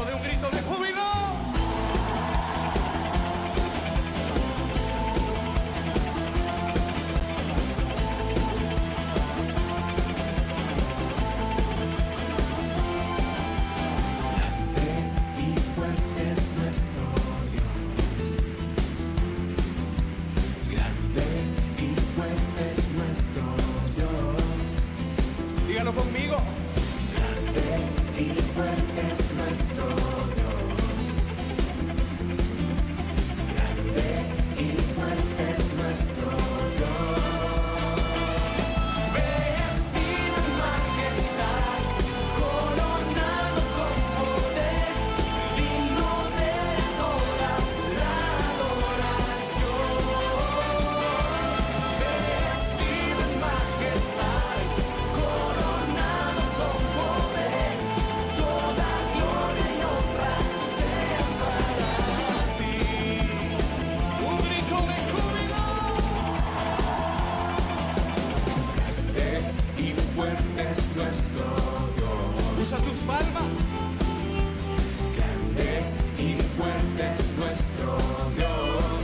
poderoso de un grito de júbilo. Dígalo conmigo. Grande y fuerte es nuestro Dios. Grande y fuerte es nuestro Dios. Vestido en majestad, coronado con poder, digno de toda la adoración. Vestido en majestad, coronado con poder, toda gloria y honra sean para ti. Un grito de júbilo. Grande y fuerte es nuestro Dios. Usa tus palmas. Grande y fuerte es nuestro Dios.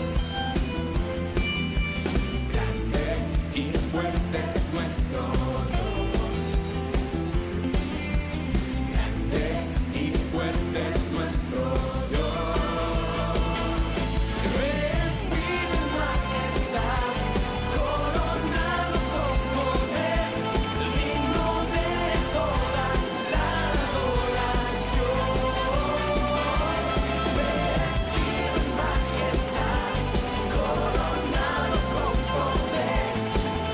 Grande y fuerte es nuestro Dios. Grande y fuerte es nuestro Dios. Vestido en majestad, coronado con poder, digno de toda la adoración. Vestido en majestad, coronado con poder,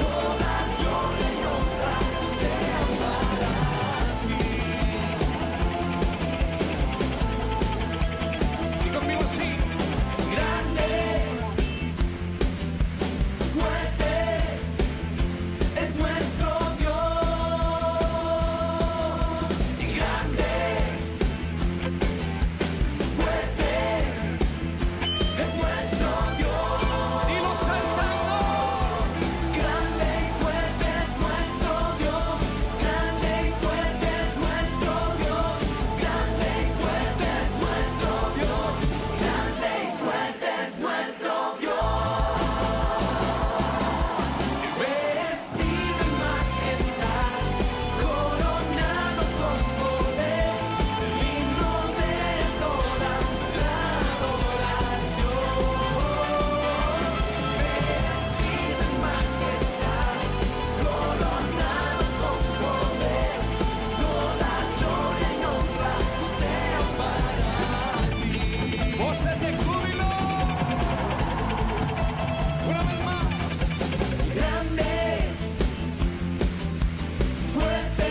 toda gloria y honra sean para ti. Y conmigo sí. Grande, fuerte es nuestro Dios. Y grande, fuerte es nuestro Dios. Y los saltando. Grande y fuerte es nuestro Dios. Grande y fuerte es nuestro Dios. Grande y fuerte es nuestro Dios. Grande y fuerte es nuestro Dios. Vestido en majestad, coronado con poder, digno de toda la adoración. Vestido en majestad, coronado con poder, toda gloria y honra sean para ti. Voces de júbilo. Una vez más. Grande, fuerte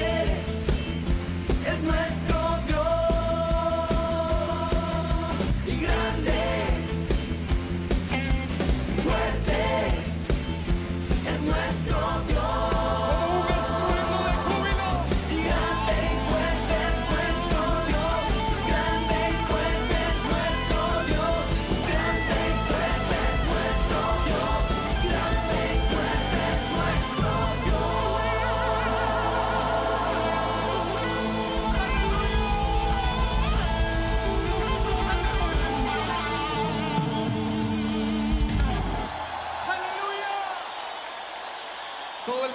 es nuestro Dios. Y grande, fuerte es nuestro Dios. Como un estruendo de júbilo. Y grande y fuerte es nuestro Dios. Grande y fuerte es nuestro Dios. Grande y fuerte es nuestro Dios. Grande y fuerte es nuestro Aleluya. Todo el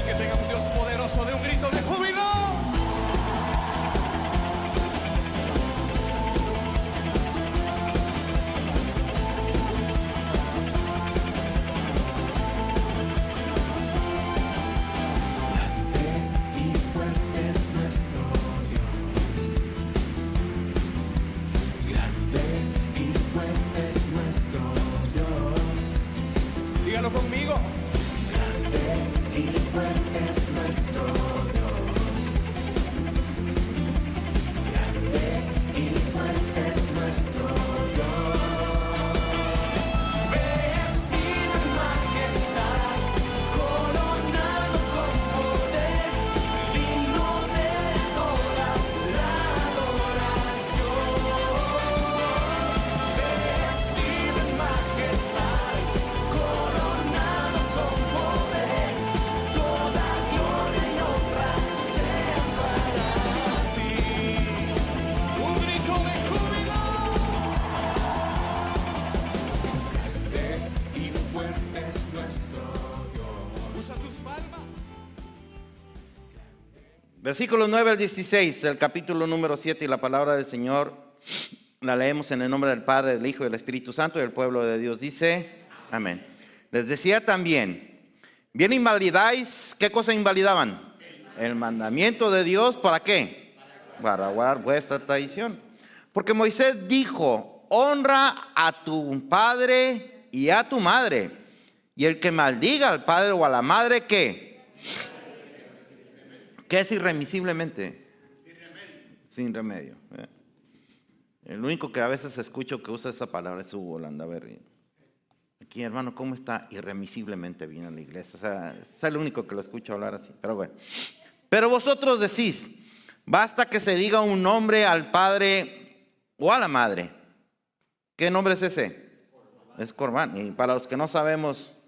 que tenga un Dios poderoso de un grito de júbilo. Grande y fuerte es nuestro Dios. Versículos 9 al 16, el capítulo número 7, y la palabra del Señor la leemos en el nombre del Padre, del Hijo y del Espíritu Santo, y el pueblo de Dios dice, amén. Les decía también, bien invalidáis, ¿qué cosa invalidaban? El mandamiento de Dios, ¿para qué? Para guardar vuestra tradición. Porque Moisés dijo, honra a tu padre y a tu madre, y el que maldiga al padre o a la madre, ¿qué? ¿Qué es irremisiblemente? Sin remedio. El único que a veces escucho que usa esa palabra es Hugo Landaverri. Aquí, hermano, ¿cómo está irremisiblemente bien en la iglesia? O sea, es el único que lo escucho hablar así. Pero bueno. Pero vosotros decís, basta que se diga un nombre al padre o a la madre. ¿Qué nombre es ese? Es Corbán. Y para los que no sabemos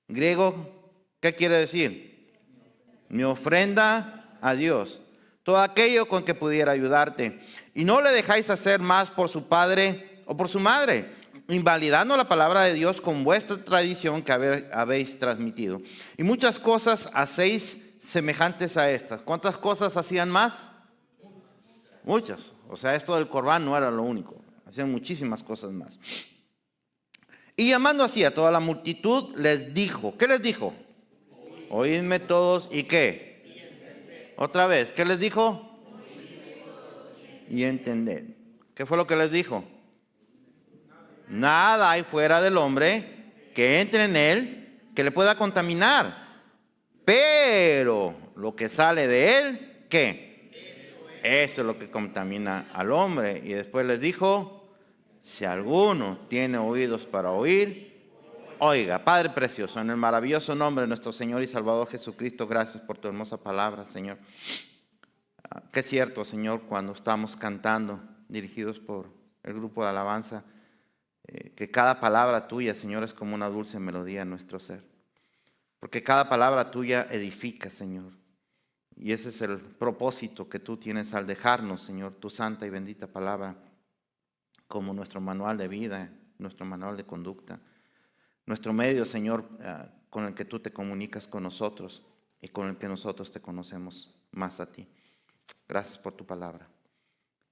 griego, ¿qué quiere decir? Mi ofrenda a Dios. Todo aquello con que pudiera ayudarte. Y no le dejáis hacer más por su padre o por su madre, invalidando la palabra de Dios con vuestra tradición que habéis transmitido. Y muchas cosas hacéis semejantes a estas. ¿Cuántas cosas hacían más? Muchas. O sea, esto del Corbán no era lo único. Hacían muchísimas cosas más. Y llamando así a toda la multitud, les dijo. ¿Qué les dijo? Oídme todos, ¿y qué? Otra vez, ¿qué les dijo? Y entended. ¿Qué fue lo que les dijo? Nada hay fuera del hombre que entre en él que le pueda contaminar. Pero lo que sale de él, ¿qué? Eso es lo que contamina al hombre. Y después les dijo, si alguno tiene oídos para oír, oiga. Padre precioso, en el maravilloso nombre de nuestro Señor y Salvador Jesucristo, gracias por tu hermosa palabra, Señor. Qué cierto, Señor, cuando estamos cantando, dirigidos por el grupo de alabanza, que cada palabra tuya, Señor, es como una dulce melodía en nuestro ser. Porque cada palabra tuya edifica, Señor. Y ese es el propósito que tú tienes al dejarnos, Señor, tu santa y bendita palabra, como nuestro manual de vida, nuestro manual de conducta, nuestro medio, Señor, con el que tú te comunicas con nosotros y con el que nosotros te conocemos más a ti. Gracias por tu palabra.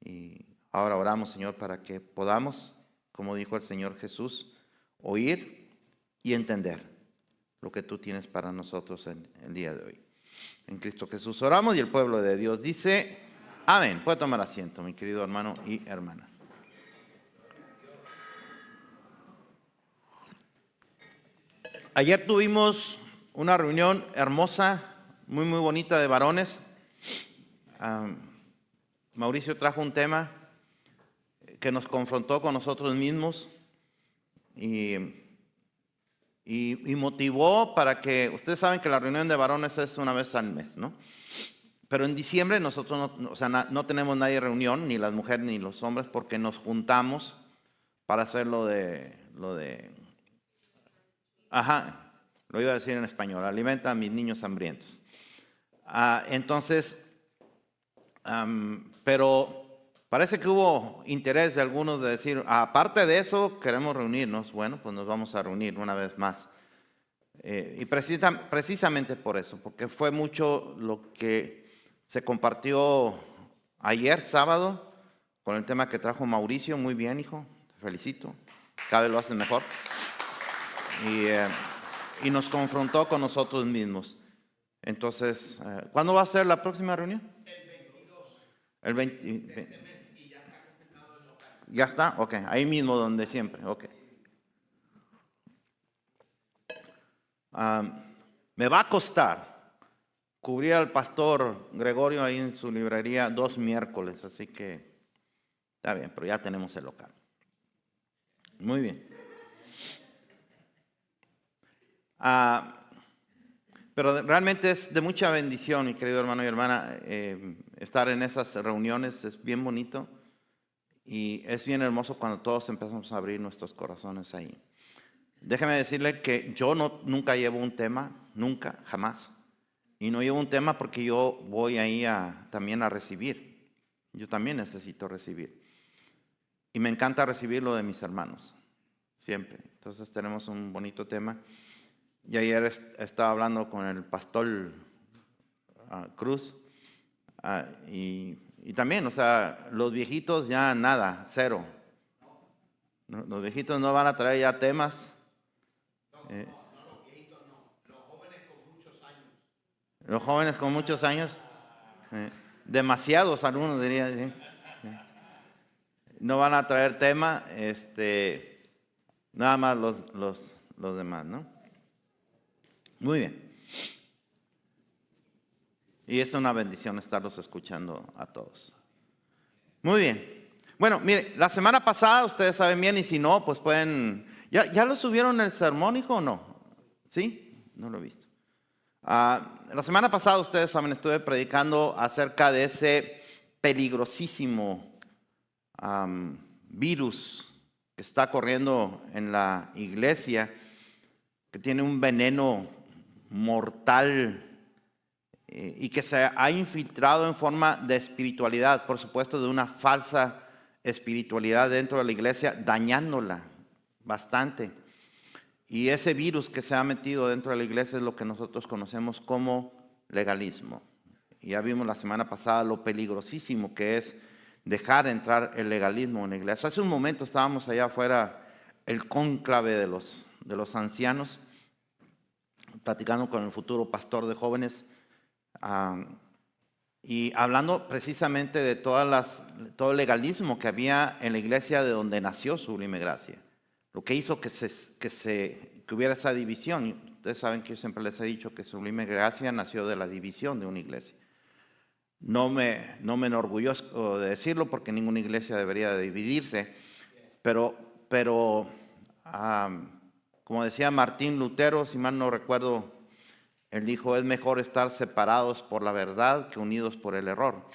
Y ahora oramos, Señor, para que podamos, como dijo el Señor Jesús, oír y entender lo que tú tienes para nosotros en el día de hoy. En Cristo Jesús oramos y el pueblo de Dios dice, amén. Puede tomar asiento, mi querido hermano y hermana. Ayer tuvimos una reunión hermosa, muy bonita de varones. Mauricio trajo un tema que nos confrontó con nosotros mismos y motivó para que, ustedes saben que la reunión de varones es una vez al mes, ¿no? Pero en diciembre nosotros no tenemos nadie reunión, ni las mujeres ni los hombres, porque nos juntamos para hacer lo de lo iba a decir en español, alimenta a mis niños hambrientos. Pero parece que hubo interés de algunos de decir, aparte de eso, queremos reunirnos. Bueno, pues nos vamos a reunir una vez más. Y precisamente por eso, porque fue mucho lo que se compartió ayer, sábado, con el tema que trajo Mauricio. Muy bien, hijo, te felicito. Cada vez lo haces mejor. Y nos confrontó con nosotros mismos. Entonces, ¿cuándo va a ser la próxima reunión? El 20. ¿Ya está? Ok, ahí mismo donde siempre, ok. Me va a costar cubrir al pastor Gregorio ahí en su librería 2 miércoles, así que está bien, pero ya tenemos el local. Muy bien. Pero realmente es de mucha bendición, mi querido hermano y hermana, estar en esas reuniones. Es bien bonito y es bien hermoso cuando todos empezamos a abrir nuestros corazones ahí. Déjeme decirle que yo nunca llevo un tema, nunca, jamás. Y no llevo un tema porque yo voy ahí también a recibir. Yo también necesito recibir. Y me encanta recibir lo de mis hermanos, siempre. Entonces tenemos un bonito tema. Y ayer estaba hablando con el pastor Cruz Y también, o sea, los viejitos ya nada, cero. Los viejitos no van a traer ya temas. Los jóvenes con muchos años. Demasiados algunos dirían. ¿Sí? No van a traer tema, nada más los demás, ¿no? Muy bien. Y es una bendición estarlos escuchando a todos. Muy bien. Bueno, mire, la semana pasada, ustedes saben bien, y si no, pues pueden... ¿Ya lo subieron el sermón, hijo, o no? ¿Sí? No lo he visto. La semana pasada, ustedes saben, estuve predicando acerca de ese peligrosísimo virus que está corriendo en la iglesia, que tiene un veneno mortal y que se ha infiltrado en forma de espiritualidad, por supuesto de una falsa espiritualidad dentro de la iglesia, dañándola bastante. Y ese virus que se ha metido dentro de la iglesia es lo que nosotros conocemos como legalismo. Y ya vimos la semana pasada lo peligrosísimo que es dejar entrar el legalismo en la iglesia. Hace un momento estábamos allá afuera, el cónclave de los ancianos, platicando con el futuro pastor de jóvenes, y hablando precisamente de todo el legalismo que había en la iglesia de donde nació Sublime Gracia. Lo que hizo que hubiera esa división. Ustedes saben que yo siempre les he dicho que Sublime Gracia nació de la división de una iglesia. No me enorgullezco de decirlo porque ninguna iglesia debería de dividirse, pero como decía Martín Lutero, si mal no recuerdo, él dijo, es mejor estar separados por la verdad que unidos por el error.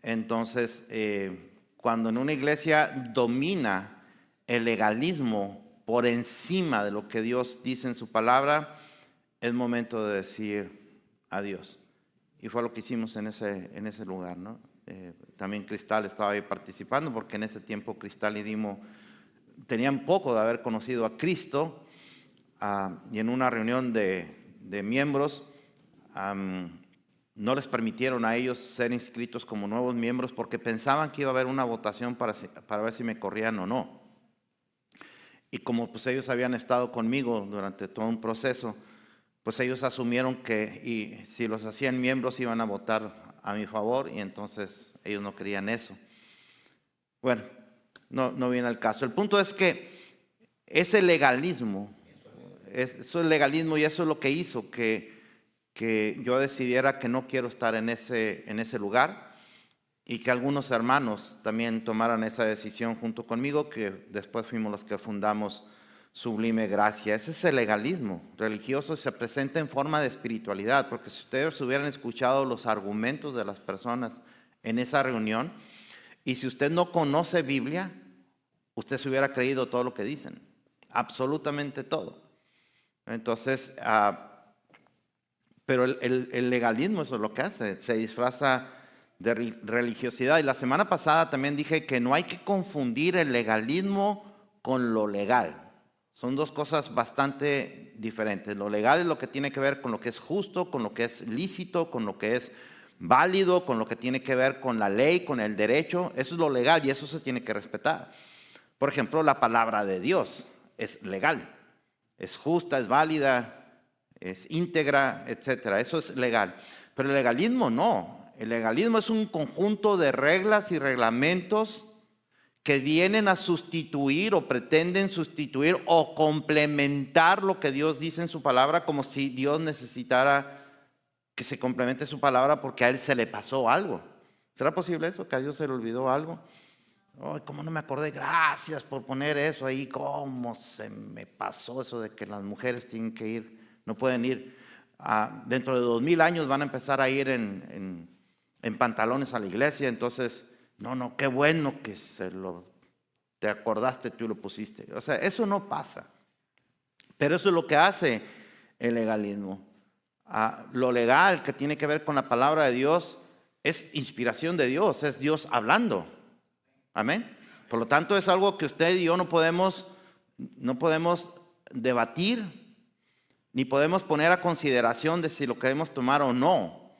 Entonces, cuando en una iglesia domina el legalismo por encima de lo que Dios dice en su palabra, es momento de decir adiós. Y fue lo que hicimos en ese lugar, ¿no? También Cristal estaba ahí participando, porque en ese tiempo Cristal y Dimo tenían poco de haber conocido a Cristo, y en una reunión de miembros no les permitieron a ellos ser inscritos como nuevos miembros porque pensaban que iba a haber una votación para ver si me corrían o no. Y como pues ellos habían estado conmigo durante todo un proceso, pues ellos asumieron que si los hacían miembros iban a votar a mi favor, y entonces ellos no querían eso. Bueno, no viene al caso. El punto es que ese legalismo, eso es legalismo, y eso es lo que hizo que yo decidiera que no quiero estar en ese lugar, y que algunos hermanos también tomaran esa decisión junto conmigo, que después fuimos los que fundamos Sublime Gracia. Ese es el legalismo religioso, se presenta en forma de espiritualidad, porque si ustedes hubieran escuchado los argumentos de las personas en esa reunión, y si usted no conoce Biblia, usted se hubiera creído todo lo que dicen, absolutamente todo. Entonces, pero el legalismo eso es lo que hace, se disfraza de religiosidad. Y la semana pasada también dije que no hay que confundir el legalismo con lo legal. Son dos cosas bastante diferentes. Lo legal es lo que tiene que ver con lo que es justo, con lo que es lícito, con lo que es válido, con lo que tiene que ver con la ley, con el derecho. Eso es lo legal y eso se tiene que respetar. Por ejemplo, la palabra de Dios es legal, es justa, es válida, es íntegra, etc. Eso es legal. Pero el legalismo no. El legalismo es un conjunto de reglas y reglamentos que vienen a sustituir o pretenden sustituir o complementar lo que Dios dice en su palabra, como si Dios necesitara que se complemente su palabra porque a Él se le pasó algo. ¿Será posible eso? ¿Que a Dios se le olvidó algo? Ay, ¿cómo no me acordé? Gracias por poner eso ahí. ¿Cómo se me pasó eso de que las mujeres tienen que ir, no pueden ir? Dentro de 2000 años van a empezar a ir en pantalones a la iglesia, entonces... No, qué bueno que te acordaste tú y lo pusiste. O sea, eso no pasa. Pero eso es lo que hace el legalismo. Lo legal que tiene que ver con la palabra de Dios es inspiración de Dios, es Dios hablando. Amén. Por lo tanto, es algo que usted y yo no podemos debatir, ni podemos poner a consideración de si lo queremos tomar o no.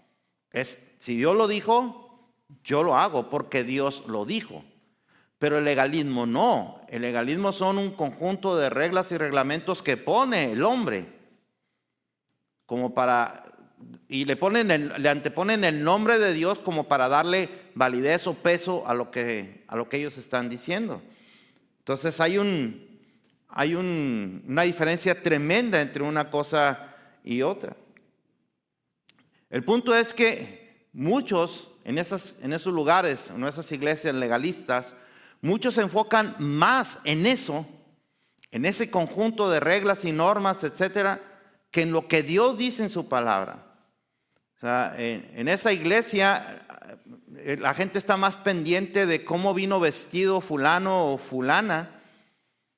Es Si Dios lo dijo, yo lo hago porque Dios lo dijo. Pero el legalismo no. El legalismo son un conjunto de reglas y reglamentos que pone el hombre como para, y le anteponen el nombre de Dios como para darle validez o peso a lo que ellos están diciendo. Entonces hay una diferencia tremenda entre una cosa y otra. El punto es que muchos en esos lugares, en esas iglesias legalistas, muchos se enfocan más en eso, en ese conjunto de reglas y normas, etcétera, que en lo que Dios dice en su palabra. O sea, en esa iglesia la gente está más pendiente de cómo vino vestido fulano o fulana,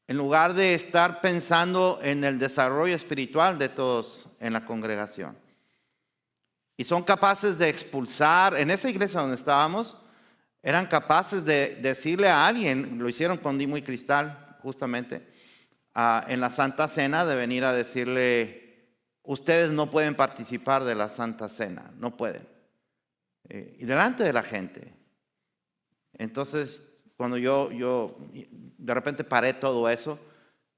en lugar de estar pensando en el desarrollo espiritual de todos en la congregación. Y son capaces de expulsar, en esa iglesia donde estábamos, eran capaces de decirle a alguien, lo hicieron con Dimo y Cristal justamente, en la Santa Cena, de venir a decirle, ustedes no pueden participar de la Santa Cena, no pueden. Y delante de la gente. Entonces, cuando yo de repente paré todo eso,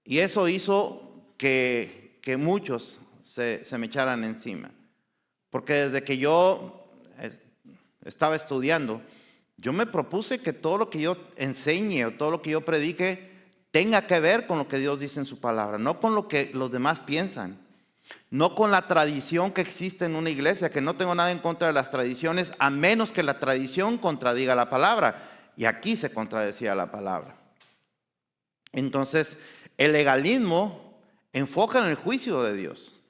y eso hizo que muchos se me echaran encima. Porque desde que yo estaba estudiando, yo me propuse que todo lo que yo enseñe o todo lo que yo predique tenga que ver con lo que Dios dice en su palabra, no con lo que los demás piensan, no con la tradición que existe en una iglesia, que no tengo nada en contra de las tradiciones, a menos que la tradición contradiga la palabra. Y aquí se contradecía la palabra. Entonces, el legalismo enfoca en el juicio de Dios.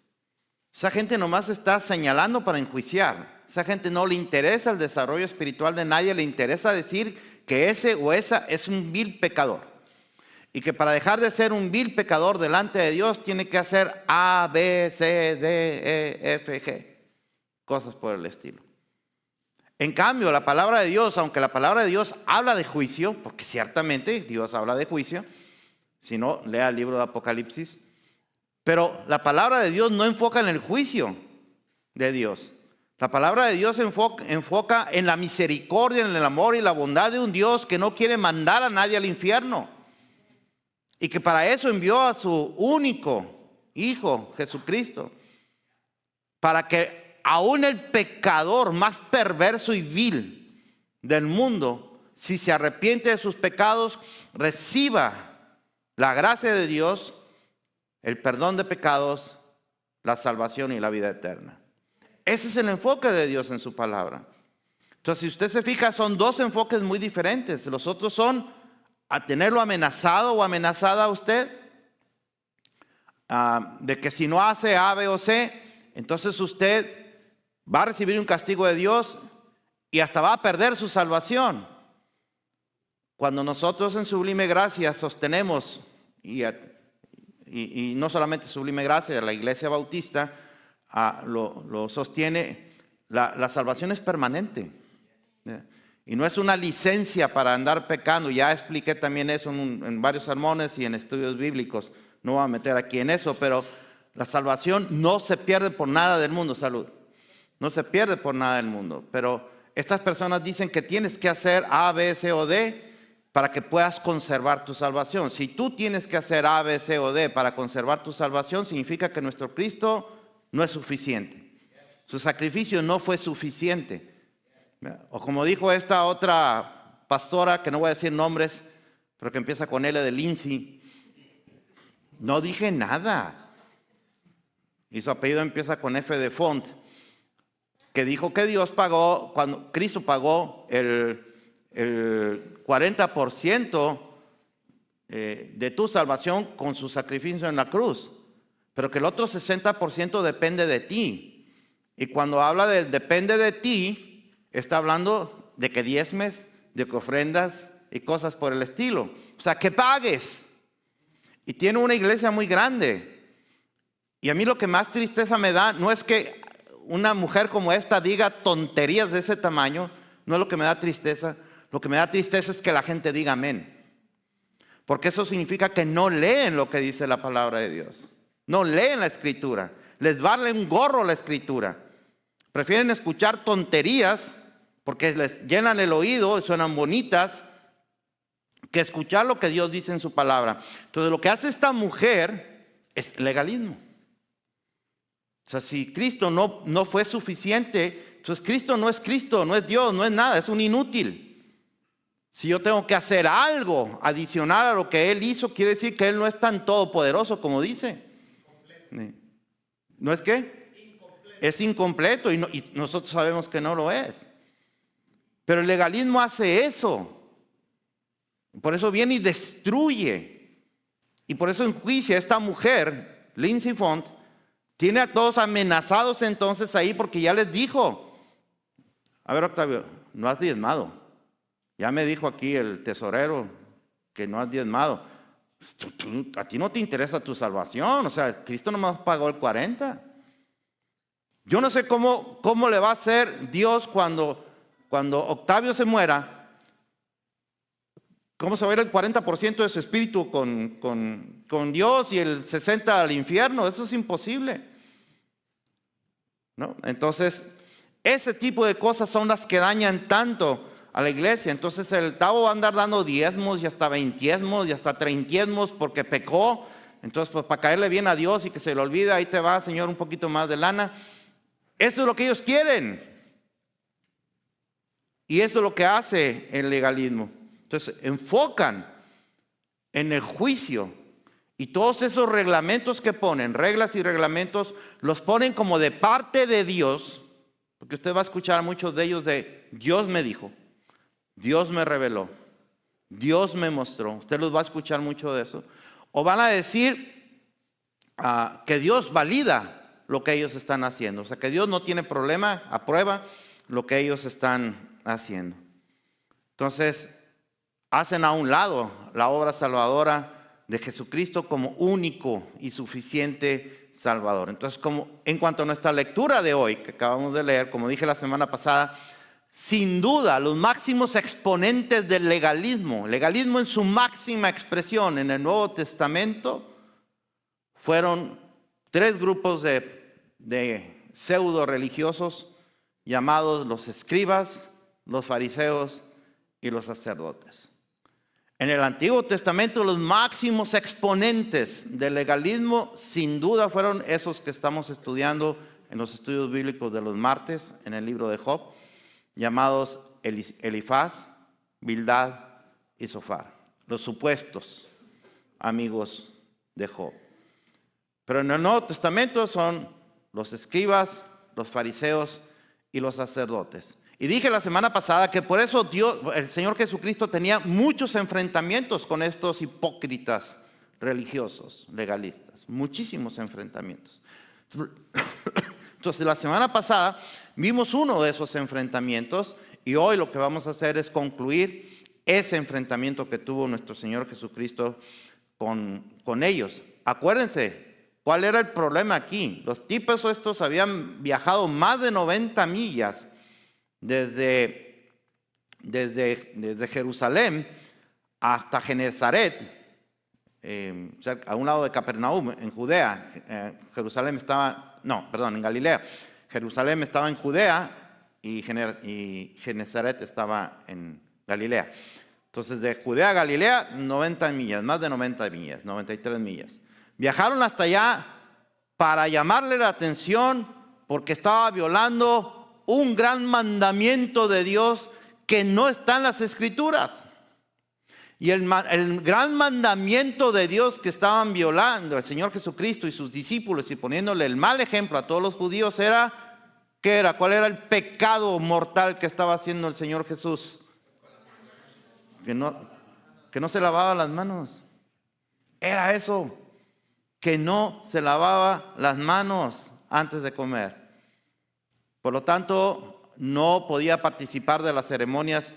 Esa gente nomás está señalando para enjuiciar. Esa gente no le interesa el desarrollo espiritual de nadie, le interesa decir que ese o esa es un vil pecador. Y que para dejar de ser un vil pecador delante de Dios tiene que hacer A, B, C, D, E, F, G. Cosas por el estilo. En cambio, la palabra de Dios, aunque la palabra de Dios habla de juicio, porque ciertamente Dios habla de juicio, si no, lea el libro de Apocalipsis, pero la palabra de Dios no enfoca en el juicio de Dios. La palabra de Dios enfoca en la misericordia, en el amor y la bondad de un Dios que no quiere mandar a nadie al infierno. Y que para eso envió a su único Hijo, Jesucristo, para que aún el pecador más perverso y vil del mundo, si se arrepiente de sus pecados, reciba la gracia de Dios, el perdón de pecados, la salvación y la vida eterna. Ese es el enfoque de Dios en su palabra. Entonces, si usted se fija, son dos enfoques muy diferentes. Los otros son a tenerlo amenazado o amenazada a usted, de que si no hace A, B o C, entonces usted va a recibir un castigo de Dios y hasta va a perder su salvación. Cuando nosotros en Sublime Gracia sostenemos, y no solamente Sublime Gracia, la Iglesia Bautista lo sostiene, la salvación es permanente. Y no es una licencia para andar pecando. Ya expliqué también eso en varios sermones y en estudios bíblicos. No voy a meter aquí en eso, pero la salvación no se pierde por nada del mundo. Salud. No se pierde por nada del mundo. Pero estas personas dicen que tienes que hacer A, B, C o D para que puedas conservar tu salvación. Si tú tienes que hacer A, B, C o D para conservar tu salvación, significa que nuestro Cristo no es suficiente. Su sacrificio no fue suficiente. O como dijo esta otra pastora, que no voy a decir nombres, pero que empieza con L de Lindsay, no dije nada. Y su apellido empieza con F de Font, que dijo que Dios pagó, cuando Cristo pagó el 40% de tu salvación con su sacrificio en la cruz, pero que el otro 60% depende de ti. Y cuando habla de depende de ti, está hablando de que diezmes, de que ofrendas y cosas por el estilo. O sea, que pagues. Y tiene una iglesia muy grande. Y a mí lo que más tristeza me da no es que una mujer como esta diga tonterías de ese tamaño. No es lo que me da tristeza. Lo que me da tristeza es que la gente diga amén. Porque eso significa que no leen lo que dice la palabra de Dios. No leen la Escritura. Les vale un gorro la Escritura. Prefieren escuchar tonterías porque les llenan el oído y suenan bonitas, que escuchar lo que Dios dice en su palabra. Entonces lo que hace esta mujer es legalismo. O sea, si Cristo no fue suficiente, entonces Cristo no es Cristo, no es Dios, no es nada, es un inútil. Si yo tengo que hacer algo adicional a lo que Él hizo, quiere decir que Él no es tan todopoderoso como dice. ¿No es qué? Es incompleto y nosotros sabemos que no lo es. Pero el legalismo hace eso. Por eso viene y destruye. Y por eso enjuicia a esta mujer, Lindsey Font, tiene a todos amenazados entonces ahí porque ya les dijo. A ver, Octavio, no has diezmado. Ya me dijo aquí el tesorero que no has diezmado. A ti no te interesa tu salvación. O sea, Cristo nomás pagó el 40%. Yo no sé cómo le va a hacer Dios cuando Octavio se muera. ¿Cómo se va a ir el 40% de su espíritu con Dios y el 60% al infierno? Eso es imposible, ¿no? Entonces, ese tipo de cosas son las que dañan tanto a la iglesia. Entonces el Tavo va a andar dando diezmos y hasta 20 y hasta 30 porque pecó. Entonces, pues para caerle bien a Dios y que se le olvide, ahí te va, Señor, un poquito más de lana. Eso es lo que ellos quieren. Y eso es lo que hace el legalismo. Entonces enfocan en el juicio y todos esos reglamentos que ponen, reglas y reglamentos, los ponen como de parte de Dios, porque usted va a escuchar a muchos de ellos de Dios me dijo, Dios me reveló, Dios me mostró. Usted los va a escuchar mucho de eso. O van a decir que Dios valida lo que ellos están haciendo. O sea, que Dios no tiene problema, aprueba lo que ellos están haciendo. Entonces, hacen a un lado la obra salvadora de Jesucristo como único y suficiente Salvador. Entonces, como en cuanto a nuestra lectura de hoy, que acabamos de leer, como dije la semana pasada, sin duda los máximos exponentes del legalismo en su máxima expresión en el Nuevo Testamento, fueron 3 grupos de pseudo religiosos llamados los escribas, los fariseos y los sacerdotes. En el Antiguo Testamento los máximos exponentes del legalismo sin duda fueron esos que estamos estudiando en los estudios bíblicos de los martes en el libro de Job, llamados Elifaz, Bildad y Sofar, los supuestos amigos de Job. Pero en el Nuevo Testamento son los escribas, los fariseos y los sacerdotes. Y dije la semana pasada que por eso el Señor Jesucristo tenía muchos enfrentamientos con estos hipócritas religiosos, legalistas. Muchísimos enfrentamientos. Entonces la semana pasada vimos uno de esos enfrentamientos y hoy lo que vamos a hacer es concluir ese enfrentamiento que tuvo nuestro Señor Jesucristo con ellos. Acuérdense, ¿cuál era el problema aquí? Los tipos estos habían viajado más de 90 millas desde Jerusalén hasta Genezaret, a un lado de Capernaum, en Judea. Jerusalén estaba, en Galilea. Jerusalén estaba en Judea y Genezaret estaba en Galilea. Entonces, de Judea a Galilea, 90 millas, más de 90 millas, 93 millas. Viajaron hasta allá para llamarle la atención porque estaba violando un gran mandamiento de Dios que no está en las Escrituras. Y el gran mandamiento de Dios que estaban violando el Señor Jesucristo y sus discípulos y poniéndole el mal ejemplo a todos los judíos era, ¿qué era? ¿Cuál era el pecado mortal que estaba haciendo el Señor Jesús? Que no se lavaba las manos. Era eso, que no se lavaba las manos antes de comer. Por lo tanto, no podía participar de las ceremonias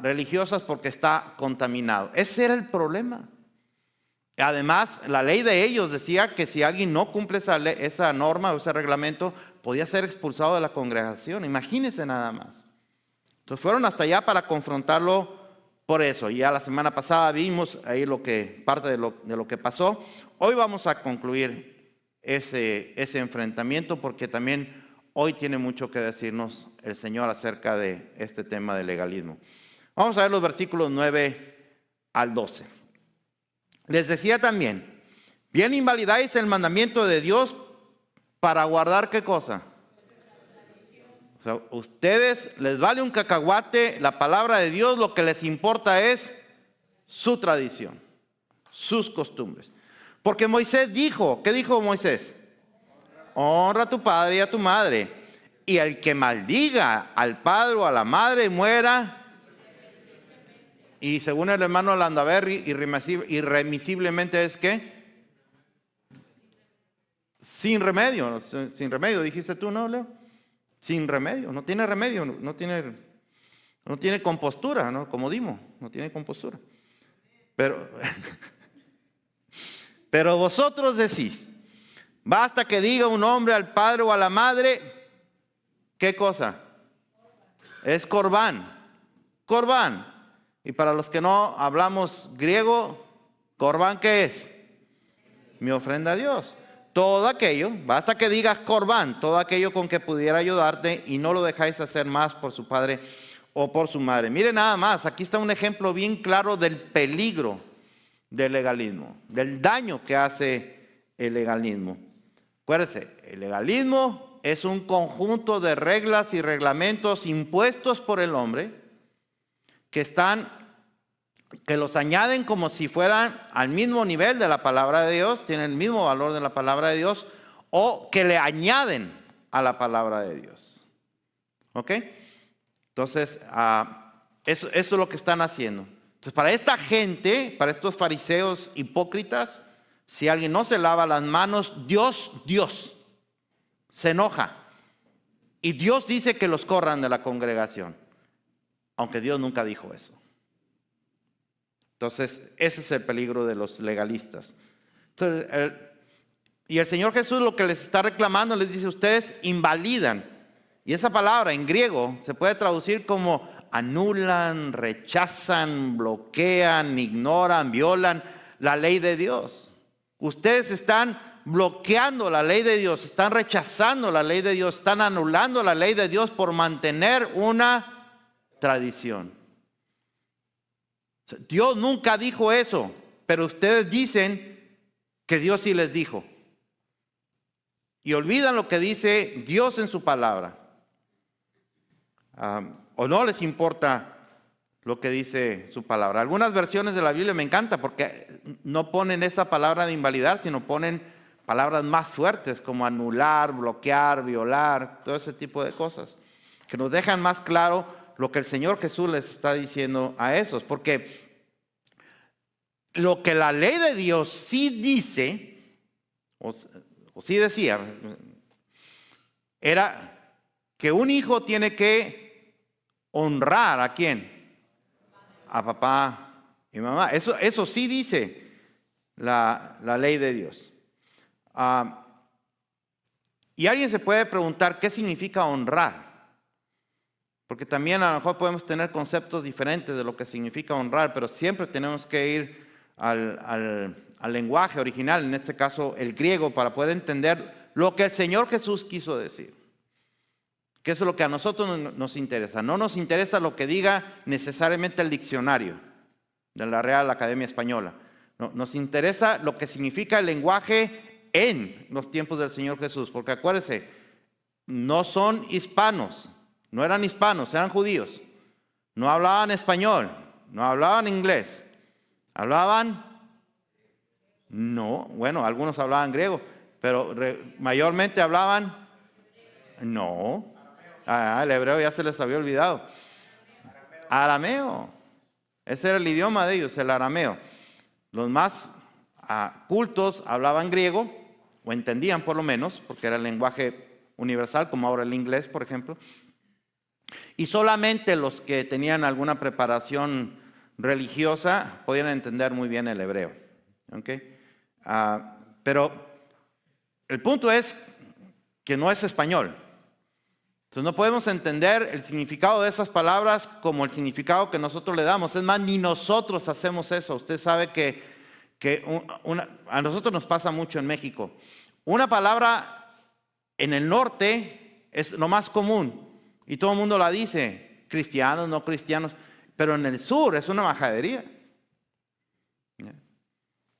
religiosas porque está contaminado. Ese era el problema. Además, la ley de ellos decía que si alguien no cumple esa norma o ese reglamento, podía ser expulsado de la congregación. Imagínense nada más. Entonces fueron hasta allá para confrontarlo por eso. Ya la semana pasada vimos ahí parte de lo que pasó. Hoy vamos a concluir ese enfrentamiento porque también hoy tiene mucho que decirnos el Señor acerca de este tema del legalismo. Vamos a ver los versículos 9 al 12. Les decía también, bien invalidáis el mandamiento de Dios para guardar ¿qué cosa? O sea, ustedes les vale un cacahuate la palabra de Dios, lo que les importa es su tradición, sus costumbres. Porque Moisés dijo, ¿qué dijo Moisés? Honra a tu padre y a tu madre, y el que maldiga al padre o a la madre muera. Y según el hermano Landaver, irremisiblemente es ¿qué? Sin remedio, dijiste tú, ¿no, Leo? Sin remedio, no tiene remedio, no tiene compostura, ¿no? Como Dimo, no tiene compostura. Pero vosotros decís, basta que diga un hombre al padre o a la madre, ¿qué cosa? Es corbán. Y para los que no hablamos griego, corbán, ¿qué es? Mi ofrenda a Dios. Todo aquello, basta que digas corbán, todo aquello con que pudiera ayudarte y no lo dejáis hacer más por su padre o por su madre. Mire nada más, aquí está un ejemplo bien claro del peligro del legalismo, del daño que hace el legalismo. Acuérdense, el legalismo es un conjunto de reglas y reglamentos impuestos por el hombre que los añaden como si fueran al mismo nivel de la palabra de Dios, tienen el mismo valor de la palabra de Dios, o que le añaden a la palabra de Dios. ¿Ok? Entonces, eso es lo que están haciendo. Entonces, para esta gente, para estos fariseos hipócritas, si alguien no se lava las manos, Dios se enoja. Y Dios dice que los corran de la congregación, aunque Dios nunca dijo eso. Entonces, ese es el peligro de los legalistas. Entonces, y el Señor Jesús lo que les está reclamando, les dice, ustedes invalidan. Y esa palabra en griego se puede traducir como anulan, rechazan, bloquean, ignoran, violan la ley de Dios. Ustedes están bloqueando la ley de Dios, están rechazando la ley de Dios, están anulando la ley de Dios por mantener una tradición. Dios nunca dijo eso, pero ustedes dicen que Dios sí les dijo. Y olvidan lo que dice Dios en su palabra. O no les importa lo que dice su palabra. Algunas versiones de la Biblia me encanta porque no ponen esa palabra de invalidar, sino ponen palabras más fuertes como anular, bloquear, violar, todo ese tipo de cosas, que nos dejan más claro lo que el Señor Jesús les está diciendo a esos. Porque lo que la ley de Dios sí dice, o sí decía, era que un hijo tiene que honrar ¿a quién? A papá y mamá. Eso sí dice la ley de Dios. Y alguien se puede preguntar qué significa honrar. Porque también a lo mejor podemos tener conceptos diferentes de lo que significa honrar, pero siempre tenemos que ir al lenguaje original, en este caso el griego, para poder entender lo que el Señor Jesús quiso decir. Que eso es lo que a nosotros nos interesa. No nos interesa lo que diga necesariamente el diccionario de la Real Academia Española. No, nos interesa lo que significa el lenguaje en los tiempos del Señor Jesús. Porque acuérdense, no son hispanos. No eran hispanos, eran judíos. No hablaban español, no hablaban inglés. ¿Hablaban? No, bueno, algunos hablaban griego, pero mayormente hablaban. No. El hebreo ya se les había olvidado. Arameo. Ese era el idioma de ellos, el arameo. Los más cultos hablaban griego, o entendían por lo menos, porque era el lenguaje universal, como ahora el inglés, por ejemplo. Y solamente los que tenían alguna preparación religiosa podían entender muy bien el hebreo. ¿Okay? Pero el punto es que no es español. Entonces no podemos entender el significado de esas palabras como el significado que nosotros le damos. Es más, ni nosotros hacemos eso. Usted sabe que a nosotros nos pasa mucho en México. Una palabra en el norte es lo más común. Y todo el mundo la dice, cristianos, no cristianos. Pero en el sur es una majadería.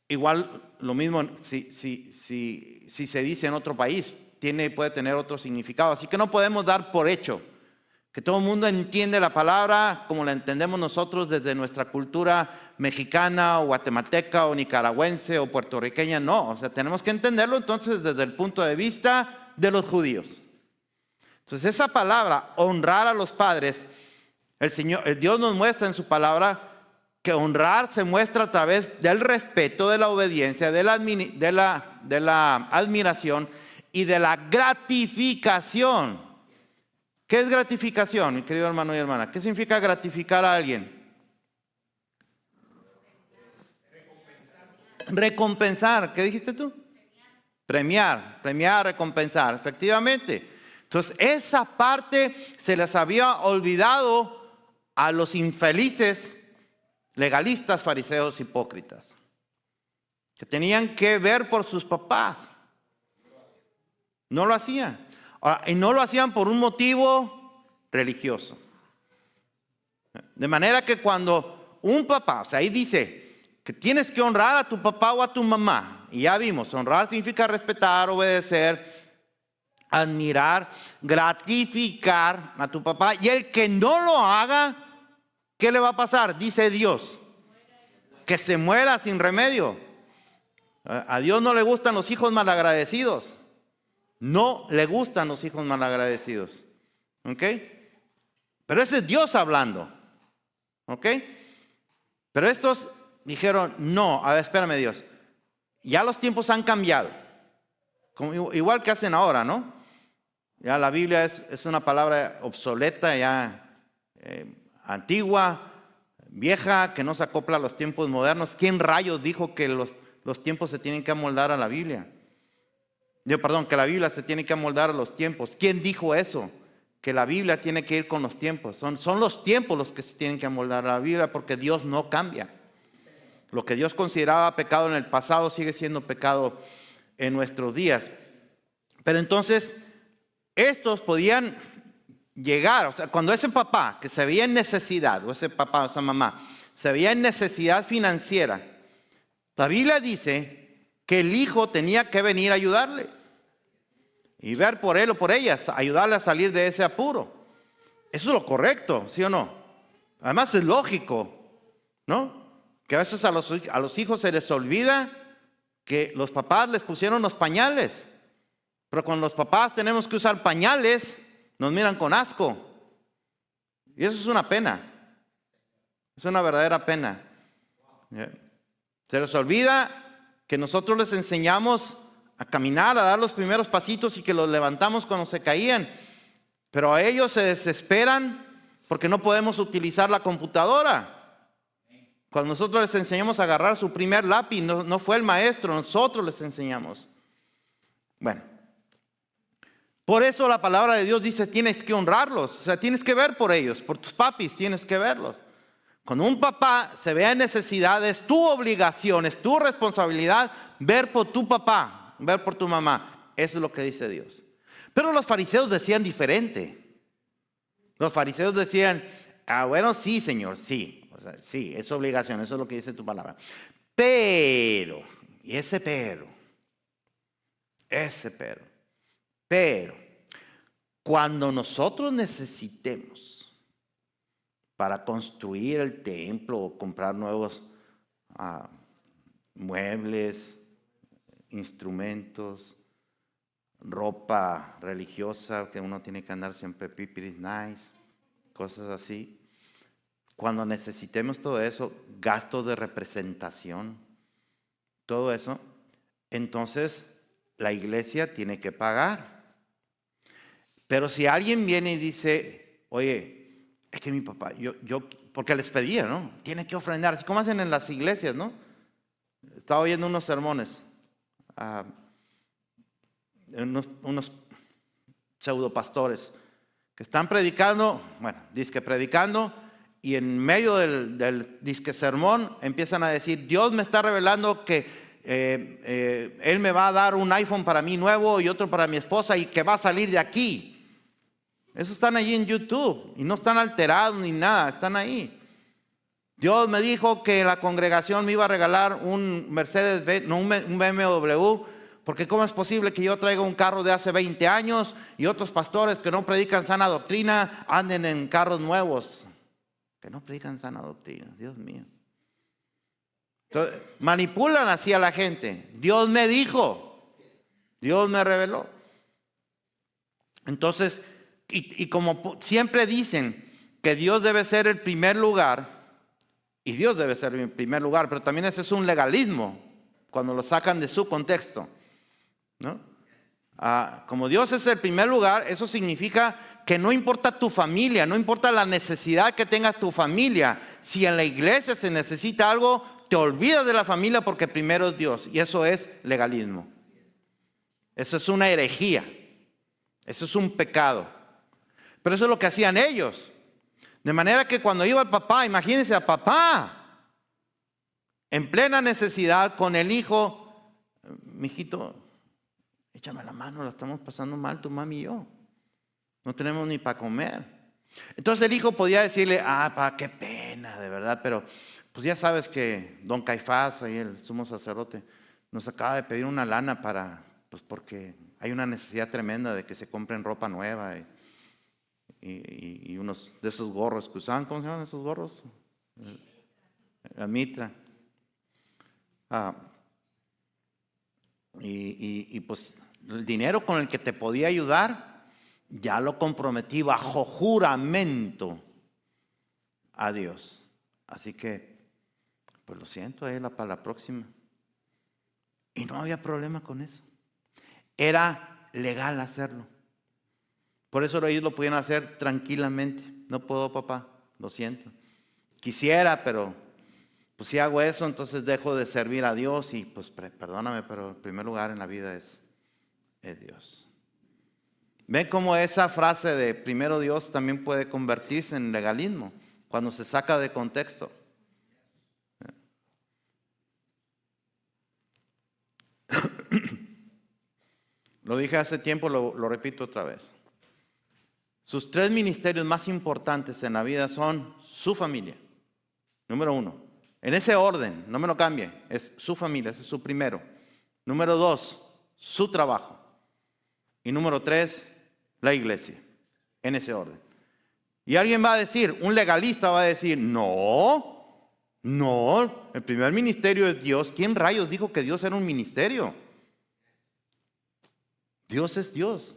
Igual lo mismo si se dice en otro país, puede tener otro significado. Así que no podemos dar por hecho que todo el mundo entiende la palabra como la entendemos nosotros desde nuestra cultura mexicana o guatemalteca o nicaragüense o puertorriqueña. No, o sea, tenemos que entenderlo entonces desde el punto de vista de los judíos. Entonces esa palabra, honrar a los padres, el Dios nos muestra en su palabra que honrar se muestra a través del respeto, de la obediencia, de la admiración y de la gratificación. ¿Qué es gratificación, mi querido hermano y hermana? ¿Qué significa gratificar a alguien? Recompensar. ¿Qué dijiste tú? Premiar, recompensar, efectivamente. Entonces, esa parte se les había olvidado a los infelices legalistas, fariseos, hipócritas, que tenían que ver por sus papás. No lo hacían. Ahora, y no lo hacían por un motivo religioso. De manera que cuando un papá, o sea, ahí dice que tienes que honrar a tu papá o a tu mamá. Y ya vimos, honrar significa respetar, obedecer, admirar, gratificar a tu papá. Y el que no lo haga, ¿qué le va a pasar? Dice Dios, que se muera sin remedio. A Dios no le gustan los hijos malagradecidos. No le gustan los hijos malagradecidos. ¿Ok? Pero ese es Dios hablando. ¿Ok? Pero estos dijeron, no, a ver, espérame Dios. Ya los tiempos han cambiado. Igual que hacen ahora, ¿no? Ya la Biblia es una palabra obsoleta, ya antigua, vieja, que no se acopla a los tiempos modernos. ¿Quién rayos dijo que los tiempos se tienen que amoldar a la Biblia? Que la Biblia se tiene que amoldar a los tiempos. ¿Quién dijo eso? Que la Biblia tiene que ir con los tiempos. Son los tiempos los que se tienen que amoldar a la Biblia, porque Dios no cambia. Lo que Dios consideraba pecado en el pasado sigue siendo pecado en nuestros días. Pero entonces, estos podían llegar, o sea, cuando ese papá que se veía en necesidad, o ese papá o esa mamá, se veía en necesidad financiera, la Biblia dice que el hijo tenía que venir a ayudarle y ver por él o por ellas, ayudarle a salir de ese apuro. Eso es lo correcto, ¿sí o no? Además es lógico, ¿no? Que a veces a los hijos se les olvida que los papás les pusieron los pañales. Pero cuando los papás tenemos que usar pañales, nos miran con asco. Y eso es una pena. Es una verdadera pena. Se les olvida que nosotros les enseñamos a caminar, a dar los primeros pasitos y que los levantamos cuando se caían. Pero a ellos se desesperan porque no podemos utilizar la computadora. Cuando nosotros les enseñamos a agarrar su primer lápiz, no fue el maestro, nosotros les enseñamos. Bueno, por eso la palabra de Dios dice, tienes que honrarlos, o sea, tienes que ver por ellos, por tus papis, tienes que verlos. Cuando un papá se vea en necesidad, es tu obligación, es tu responsabilidad ver por tu papá, ver por tu mamá. Eso es lo que dice Dios. Pero los fariseos decían diferente. Los fariseos decían, bueno, sí, Señor, sí. O sea, sí, es obligación, eso es lo que dice tu palabra. Pero, y ese pero, cuando nosotros necesitemos para construir el templo o comprar nuevos muebles, instrumentos, ropa religiosa, que uno tiene que andar siempre pipiris nice, cosas así. Cuando necesitemos todo eso, gastos de representación, todo eso, entonces la iglesia tiene que pagar. Pero si alguien viene y dice, oye, es que mi papá, yo porque les pedía, ¿no? Tiene que ofrendar, así como hacen en las iglesias, ¿no? Estaba oyendo unos sermones, unos pseudopastores que están predicando, dizque predicando, y en medio del disque sermón empiezan a decir, Dios me está revelando que Él me va a dar un iPhone para mí nuevo y otro para mi esposa y que va a salir de aquí. Esos están allí en YouTube y no están alterados ni nada, están ahí. Dios me dijo que la congregación me iba a regalar un Mercedes, no, un BMW, porque ¿cómo es posible que yo traiga un carro de hace 20 años y otros pastores que no predican sana doctrina anden en carros nuevos? Que no predican sana doctrina, Dios mío. Entonces, manipulan así a la gente. Dios me dijo, Dios me reveló. Entonces, y como siempre dicen que Dios debe ser el primer lugar, y Dios debe ser el primer lugar, pero también ese es un legalismo cuando lo sacan de su contexto, ¿no? Como Dios es el primer lugar, eso significa que no importa tu familia, no importa la necesidad que tengas tu familia. Si en la iglesia se necesita algo, te olvidas de la familia porque primero es Dios. Y eso es legalismo. Eso es una herejía. Eso es un pecado. Pero eso es lo que hacían ellos. De manera que cuando iba el papá, imagínense a papá, en plena necesidad con el hijo, mijito, échame la mano, la estamos pasando mal tu mami y yo. No tenemos ni para comer. Entonces el hijo podía decirle, pa, qué pena, de verdad, pero pues ya sabes que don Caifás, ahí el sumo sacerdote, nos acaba de pedir una lana pues porque hay una necesidad tremenda de que se compren ropa nueva y unos de esos gorros que usaban, ¿cómo se llaman esos gorros? La mitra. Y pues el dinero con el que te podía ayudar, ya lo comprometí bajo juramento a Dios. Así que, pues lo siento, para la próxima. Y no había problema con eso. Era legal hacerlo. Por eso ellos lo podían hacer tranquilamente. No puedo, papá, lo siento. Quisiera, pero pues si hago eso, entonces dejo de servir a Dios y pues perdóname, pero el primer lugar en la vida es Dios. ¿Ven cómo esa frase de primero Dios también puede convertirse en legalismo cuando se saca de contexto? Lo dije hace tiempo, lo repito otra vez. Sus 3 ministerios más importantes en la vida son su familia. Número 1. En ese orden, no me lo cambie. Es su familia, ese es su primero. Número 2, su trabajo. Y número 3, la iglesia. En ese orden. Y alguien va a decir, un legalista va a decir, no, el primer ministerio es Dios. ¿Quién rayos dijo que Dios era un ministerio? Dios es Dios.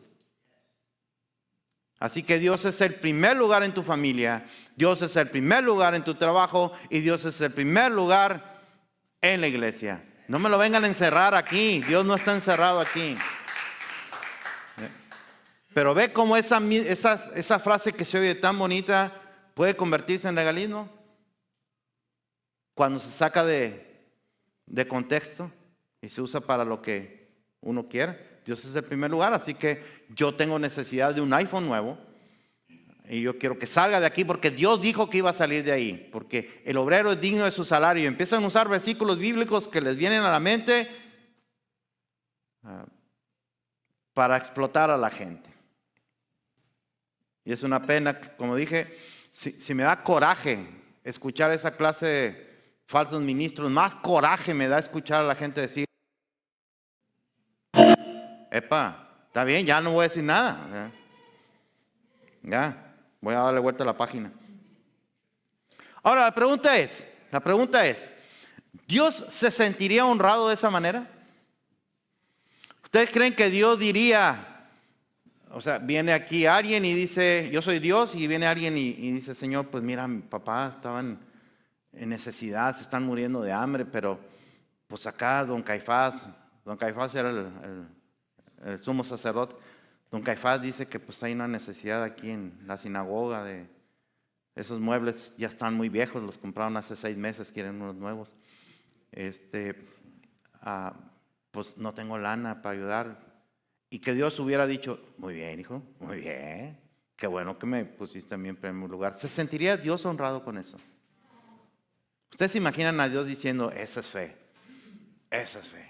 Así que Dios es el primer lugar en tu familia, Dios es el primer lugar en tu trabajo y Dios es el primer lugar en la iglesia. No me lo vengan a encerrar aquí, Dios no está encerrado aquí. Pero ve cómo esa frase que se oye tan bonita puede convertirse en legalismo cuando se saca de contexto y se usa para lo que uno quiere. Dios es el primer lugar, así que yo tengo necesidad de un iPhone nuevo y yo quiero que salga de aquí porque Dios dijo que iba a salir de ahí, porque el obrero es digno de su salario. Y empiezan a usar versículos bíblicos que les vienen a la mente para explotar a la gente. Y es una pena, como dije, si me da coraje escuchar esa clase de falsos ministros, más coraje me da escuchar a la gente decir, está bien, ya no voy a decir nada. Ya, voy a darle vuelta a la página. Ahora, la pregunta es, ¿Dios se sentiría honrado de esa manera? ¿Ustedes creen que Dios diría, viene aquí alguien y dice, yo soy Dios, y viene alguien y dice, Señor, pues mira, mi papá estaban en necesidad, se están muriendo de hambre, pero pues acá don Caifás era el sumo sacerdote, don Caifás dice que pues hay una necesidad aquí en la sinagoga de esos muebles, ya están muy viejos, los compraron hace 6 meses, quieren unos nuevos. Pues no tengo lana para ayudar. Y que Dios hubiera dicho, muy bien, hijo, muy bien, qué bueno que me pusiste a mí en primer lugar. ¿Se sentiría Dios honrado con eso? Ustedes se imaginan a Dios diciendo, esa es fe, esa es fe.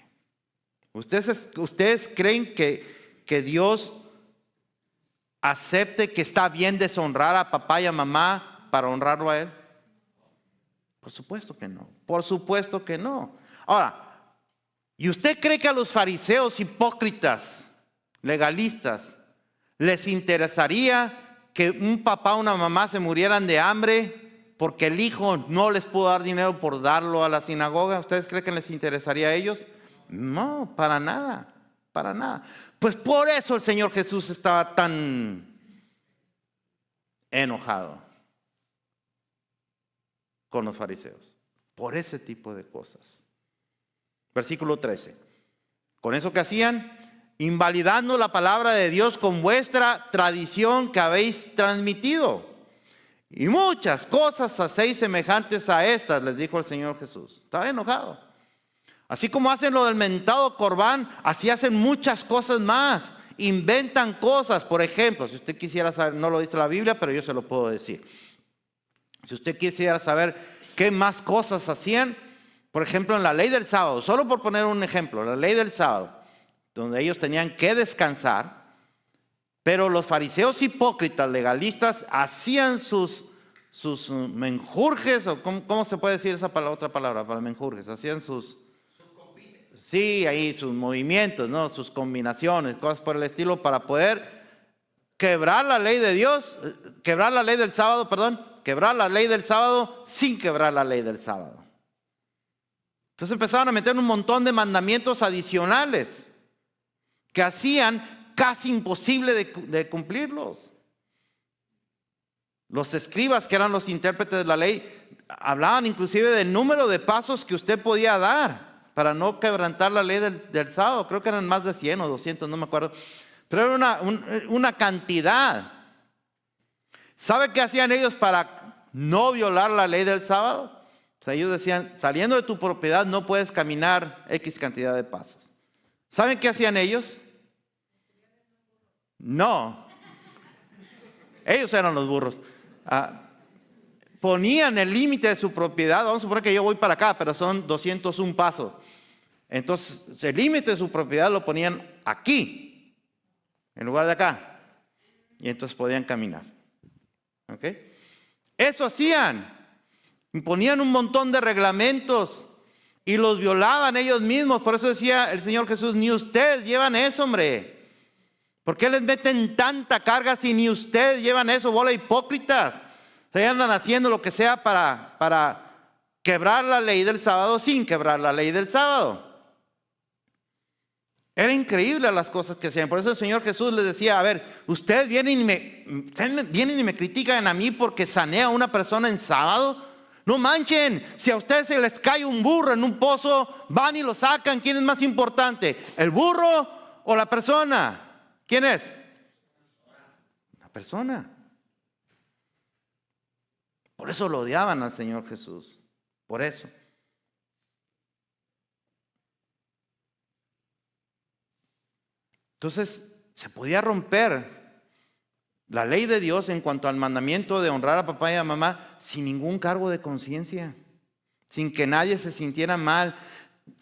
¿Ustedes creen que Dios acepte que está bien deshonrar a papá y a mamá para honrarlo a él? Por supuesto que no. Por supuesto que no. Ahora, ¿y usted cree que a los fariseos hipócritas, legalistas, les interesaría que un papá o una mamá se murieran de hambre porque el hijo no les pudo dar dinero por darlo a la sinagoga? ¿Ustedes creen que les interesaría a ellos? No, para nada, para nada. Pues por eso el Señor Jesús estaba tan enojado con los fariseos, por ese tipo de cosas. Versículo 13. Con eso que hacían, invalidando la palabra de Dios con vuestra tradición que habéis transmitido. Y muchas cosas hacéis semejantes a estas, les dijo el Señor Jesús. Estaba enojado. Así como hacen lo del mentado Corbán, así hacen muchas cosas más. Inventan cosas. Por ejemplo, si usted quisiera saber, no lo dice la Biblia, pero yo se lo puedo decir. Si usted quisiera saber qué más cosas hacían, por ejemplo, en la ley del sábado, solo por poner un ejemplo, la ley del sábado, donde ellos tenían que descansar, pero los fariseos hipócritas, legalistas, hacían sus menjurjes, o ¿cómo se puede decir esa otra palabra para menjurjes? Hacían sus movimientos, ¿no? Sus combinaciones, cosas por el estilo, para poder quebrar la ley de Dios, quebrar la ley del sábado, quebrar la ley del sábado sin quebrar la ley del sábado. Entonces empezaron a meter un montón de mandamientos adicionales que hacían casi imposible de cumplirlos. Los escribas, que eran los intérpretes de la ley, hablaban inclusive del número de pasos que usted podía dar para no quebrantar la ley del sábado. Creo que eran más de 100 o 200, no me acuerdo. Pero era una cantidad. ¿Sabe qué hacían ellos para no violar la ley del sábado? O sea, ellos decían, saliendo de tu propiedad no puedes caminar X cantidad de pasos. ¿Saben qué hacían ellos? No. Ellos eran los burros. Ponían el límite de su propiedad. Vamos a suponer que yo voy para acá, pero son 201 pasos. Entonces, el límite de su propiedad lo ponían aquí, en lugar de acá. Y entonces podían caminar. ¿Ok? Eso hacían. Imponían un montón de reglamentos y los violaban ellos mismos. Por eso decía el Señor Jesús, ni ustedes llevan eso, hombre. ¿Por qué les meten tanta carga si ni ustedes llevan eso, bola de hipócritas? Ustedes andan haciendo lo que sea para quebrar la ley del sábado sin quebrar la ley del sábado. Era increíble las cosas que hacían. Por eso el Señor Jesús les decía, a ver, ustedes vienen y me critican a mí porque sané a una persona en sábado. No manchen, si a ustedes se les cae un burro en un pozo, van y lo sacan. ¿Quién es más importante? ¿El burro o la persona? ¿Quién es? La persona. Por eso lo odiaban al Señor Jesús. Por eso. Entonces, se podía romper la ley de Dios en cuanto al mandamiento de honrar a papá y a mamá sin ningún cargo de conciencia, sin que nadie se sintiera mal.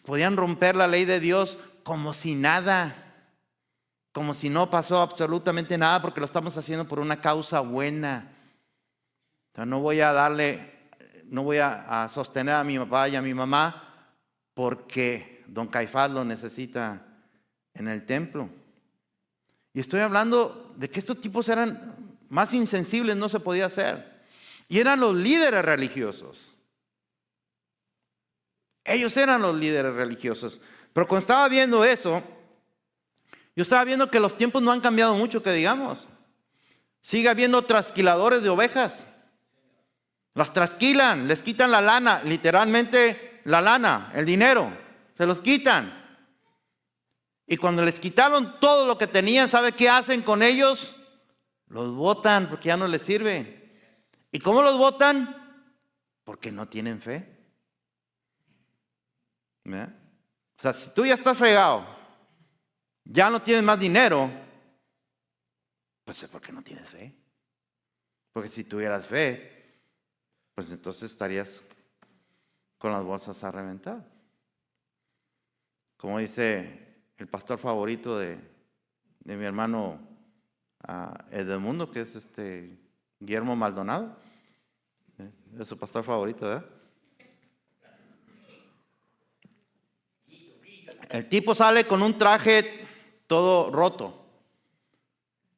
Podían romper la ley de Dios como si nada, como si no pasó absolutamente nada, porque lo estamos haciendo por una causa buena. O sea, no voy a sostener a mi papá y a mi mamá porque don Caifás lo necesita en el templo. Y estoy hablando de que estos tipos eran más insensibles, no se podía hacer. Y eran los líderes religiosos. Ellos eran los líderes religiosos. Pero cuando estaba viendo eso, yo estaba viendo que los tiempos no han cambiado mucho, que digamos. Sigue habiendo trasquiladores de ovejas. Las trasquilan, les quitan la lana, literalmente la lana, el dinero, se los quitan. Y cuando les quitaron todo lo que tenían, ¿sabe qué hacen con ellos? Los botan porque ya no les sirve. ¿Y cómo los botan? Porque no tienen fe. ¿Verdad? O sea, si tú ya estás fregado, ya no tienes más dinero, pues es porque no tienes fe. Porque si tuvieras fe, pues entonces estarías con las bolsas a reventar. Como dice el pastor favorito de mi hermano a Edmundo, que es Guillermo Maldonado. Es su pastor favorito, ¿verdad? El tipo sale con un traje todo roto.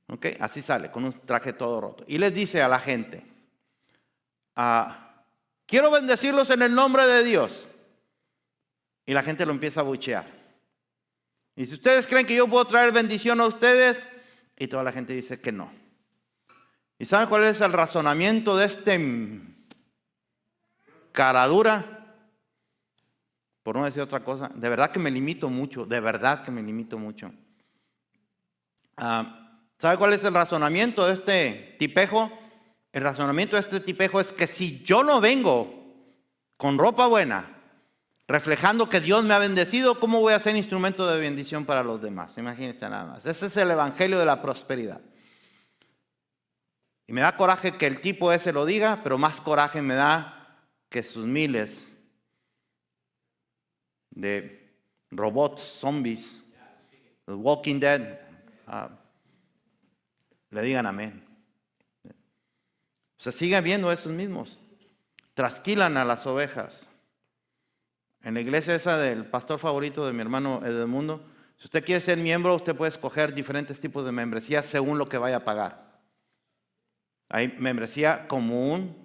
¿Ok? Así sale, con un traje todo roto. Y les dice a la gente, quiero bendecirlos en el nombre de Dios. Y la gente lo empieza a buchear. Y si ustedes creen que yo puedo traer bendición a ustedes, y toda la gente dice que no. ¿Y saben cuál es el razonamiento de cara dura? Por no decir otra cosa, de verdad que me limito mucho, de verdad que me limito mucho. ¿Sabe cuál es el razonamiento de este tipejo? El razonamiento de este tipejo es que si yo no vengo con ropa buena, reflejando que Dios me ha bendecido, ¿cómo voy a ser instrumento de bendición para los demás? Imagínense nada más. Ese es el evangelio de la prosperidad. Y me da coraje que el tipo ese lo diga, pero más coraje me da que sus miles de robots, zombies, los Walking Dead, le digan amén. O sea, siguen viendo esos mismos. Trasquilan a las ovejas. En la iglesia esa del pastor favorito de mi hermano Edmundo, si usted quiere ser miembro, usted puede escoger diferentes tipos de membresías según lo que vaya a pagar. Hay membresía común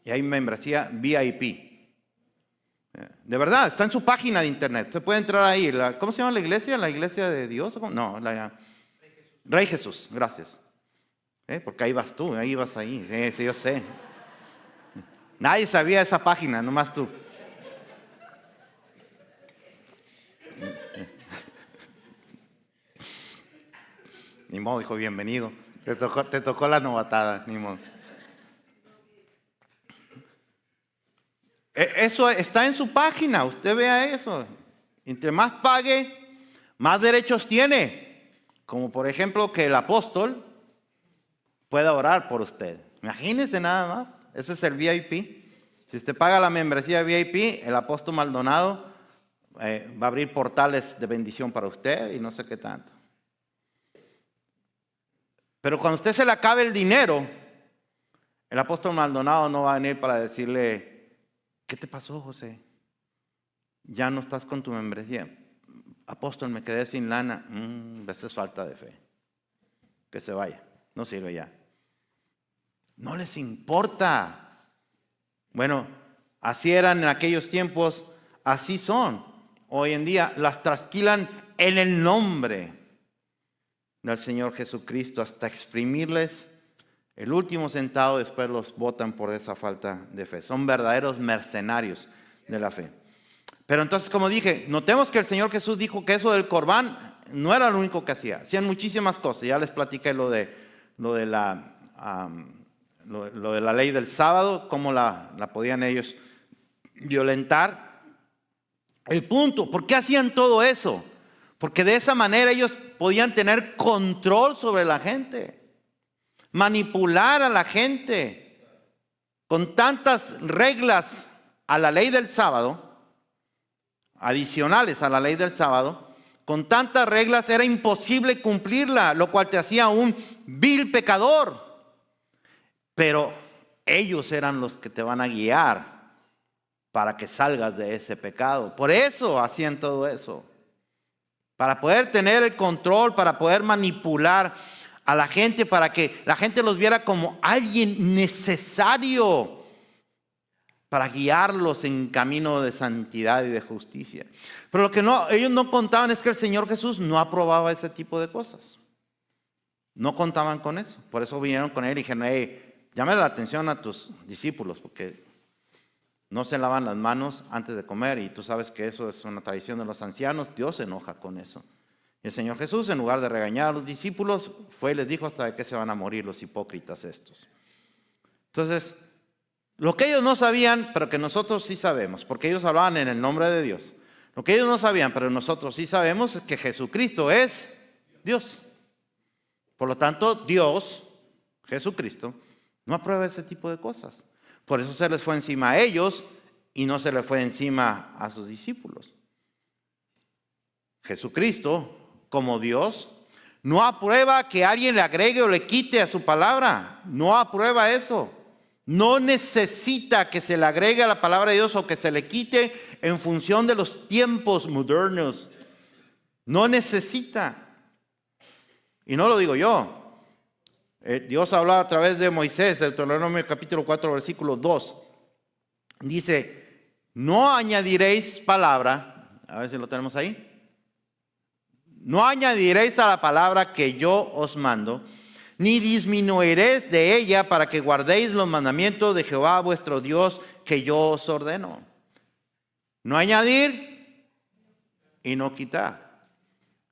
y hay membresía VIP. De verdad, está en su página de internet. Usted puede entrar ahí. ¿Cómo se llama la iglesia? ¿La iglesia de Dios? No, Rey Jesús, gracias. Porque ahí vas tú, ahí vas ahí. Sí, yo sé. Nadie sabía esa página, nomás tú. Ni modo, dijo, bienvenido. Te tocó la novatada, ni modo. Eso está en su página, usted vea eso. Entre más pague, más derechos tiene. Como por ejemplo que el apóstol pueda orar por usted. Imagínese nada más, ese es el VIP. Si usted paga la membresía VIP, el apóstol Maldonado va a abrir portales de bendición para usted y no sé qué tanto. Pero cuando usted se le acabe el dinero, el apóstol Maldonado no va a venir para decirle, ¿qué te pasó, José? Ya no estás con tu membresía. Apóstol, me quedé sin lana. Esa es falta de fe. Que se vaya, no sirve ya. No les importa. Bueno, así eran en aquellos tiempos, así son. Hoy en día las trasquilan en el nombre del Señor Jesucristo hasta exprimirles el último centavo, después los botan por esa falta de fe. Son verdaderos mercenarios de la fe. Pero entonces, como dije, notemos que el Señor Jesús dijo que eso del corbán no era lo único que hacía. Hacían muchísimas cosas. Ya les platiqué lo de la ley del sábado, cómo la podían ellos violentar. El punto, ¿por qué hacían todo eso? Porque de esa manera ellos podían tener control sobre la gente. Manipular a la gente con tantas reglas a la ley del sábado, adicionales a la ley del sábado, con tantas reglas era imposible cumplirla, lo cual te hacía un vil pecador. Pero ellos eran los que te van a guiar para que salgas de ese pecado. Por eso hacían todo eso, para poder tener el control, para poder manipular a la gente, para que la gente los viera como alguien necesario para guiarlos en camino de santidad y de justicia. Pero lo que ellos no contaban es que el Señor Jesús no aprobaba ese tipo de cosas. No contaban con eso. Por eso vinieron con él y dijeron, llámale la atención a tus discípulos, porque no se lavan las manos antes de comer, y tú sabes que eso es una tradición de los ancianos. Dios se enoja con eso. Y el Señor Jesús, en lugar de regañar a los discípulos, fue y les dijo hasta de qué se van a morir los hipócritas estos. Entonces, lo que ellos no sabían, pero que nosotros sí sabemos, porque ellos hablaban en el nombre de Dios. Lo que ellos no sabían, pero nosotros sí sabemos, es que Jesucristo es Dios. Por lo tanto, Dios, Jesucristo, no aprueba ese tipo de cosas. Por eso se les fue encima a ellos y no se les fue encima a sus discípulos. Jesucristo, como Dios, No aprueba que alguien le agregue o le quite a su palabra. No aprueba eso. No necesita que se le agregue a la palabra de Dios o que se le quite en función de los tiempos modernos. No necesita. Y no lo digo yo. Dios habla a través de Moisés, Deuteronomio capítulo 4, versículo 2. Dice, no añadiréis palabra. A ver si lo tenemos ahí. No añadiréis a la palabra que yo os mando, ni disminuiréis de ella para que guardéis los mandamientos de Jehová vuestro Dios que yo os ordeno. No añadir y no quitar.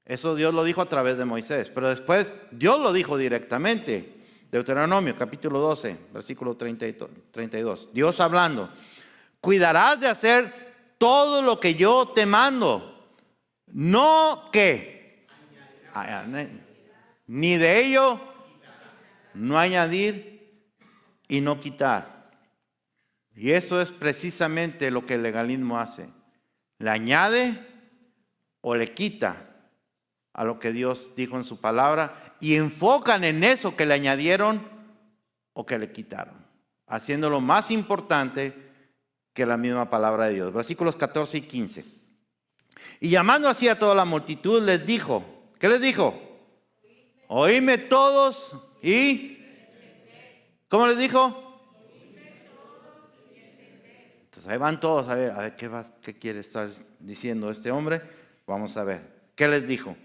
Eso Dios lo dijo a través de Moisés, pero después Dios lo dijo directamente. Deuteronomio capítulo 12, versículo 32. Dios hablando, cuidarás de hacer todo lo que yo te mando, no que ni de ello no añadir y no quitar. Y eso es precisamente lo que el legalismo hace. Le añade o le quita a lo que Dios dijo en su palabra y enfocan en eso que le añadieron o que le quitaron, haciéndolo más importante que la misma palabra de Dios. Versículos 14 y 15. Y llamando así a toda la multitud les dijo, ¿qué les dijo? Oídme todos y... ¿Cómo les dijo? Entonces ahí van todos a ver qué quiere estar diciendo este hombre. Vamos a ver. ¿Qué les dijo?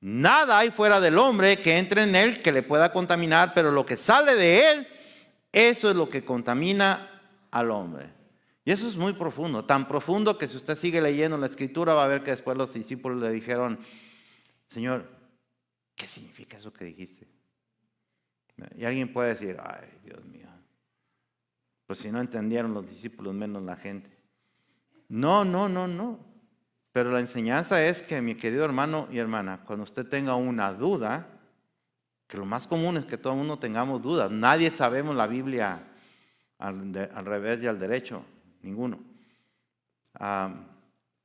Nada hay fuera del hombre que entre en él que le pueda contaminar, pero lo que sale de él, eso es lo que contamina al hombre. Y eso es muy profundo, tan profundo que si usted sigue leyendo la escritura va a ver que después los discípulos le dijeron, Señor, ¿qué significa eso que dijiste? Y alguien puede decir, ay, Dios mío, pues si no entendieron los discípulos, menos la gente. No. Pero la enseñanza es que, mi querido hermano y hermana, cuando usted tenga una duda, que lo más común es que todo el mundo tengamos dudas. Nadie sabemos la Biblia al revés y al derecho, ninguno.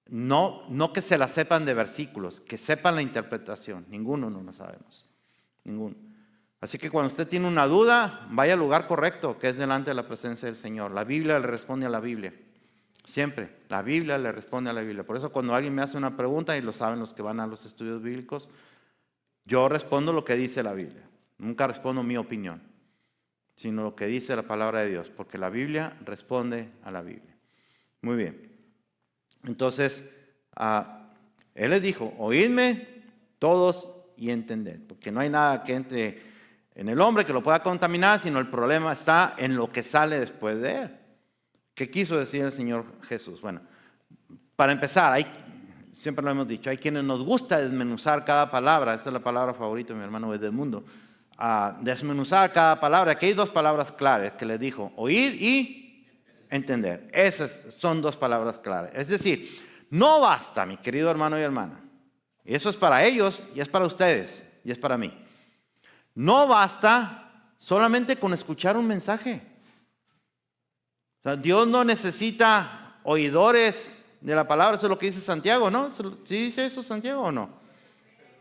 No que se la sepan de versículos, que sepan la interpretación. Ninguno no lo sabemos. Ninguno. Así que cuando usted tiene una duda, vaya al lugar correcto, que es delante de la presencia del Señor. La Biblia le responde a la Biblia. Siempre. La Biblia le responde a la Biblia. Por eso cuando alguien me hace una pregunta, y lo saben los que van a los estudios bíblicos, yo respondo lo que dice la Biblia. Nunca respondo mi opinión, sino lo que dice la palabra de Dios, porque la Biblia responde a la Biblia. Muy bien. Entonces, él les dijo, oídme todos y entended, porque no hay nada que entre en el hombre que lo pueda contaminar, sino el problema está en lo que sale después de él. ¿Qué quiso decir el Señor Jesús? Bueno, para empezar, siempre lo hemos dicho, hay quienes nos gusta desmenuzar cada palabra. Esa es la palabra favorita de mi hermano Edmundo. Desmenuzar cada palabra. Aquí hay dos palabras claves que le dijo, oír y entender. Esas son dos palabras claves. Es decir, no basta, mi querido hermano y hermana. Y eso es para ellos y es para ustedes y es para mí. No basta solamente con escuchar un mensaje. O sea, Dios no necesita oidores de la palabra. Eso es lo que dice Santiago, ¿no? ¿Sí dice eso Santiago o no?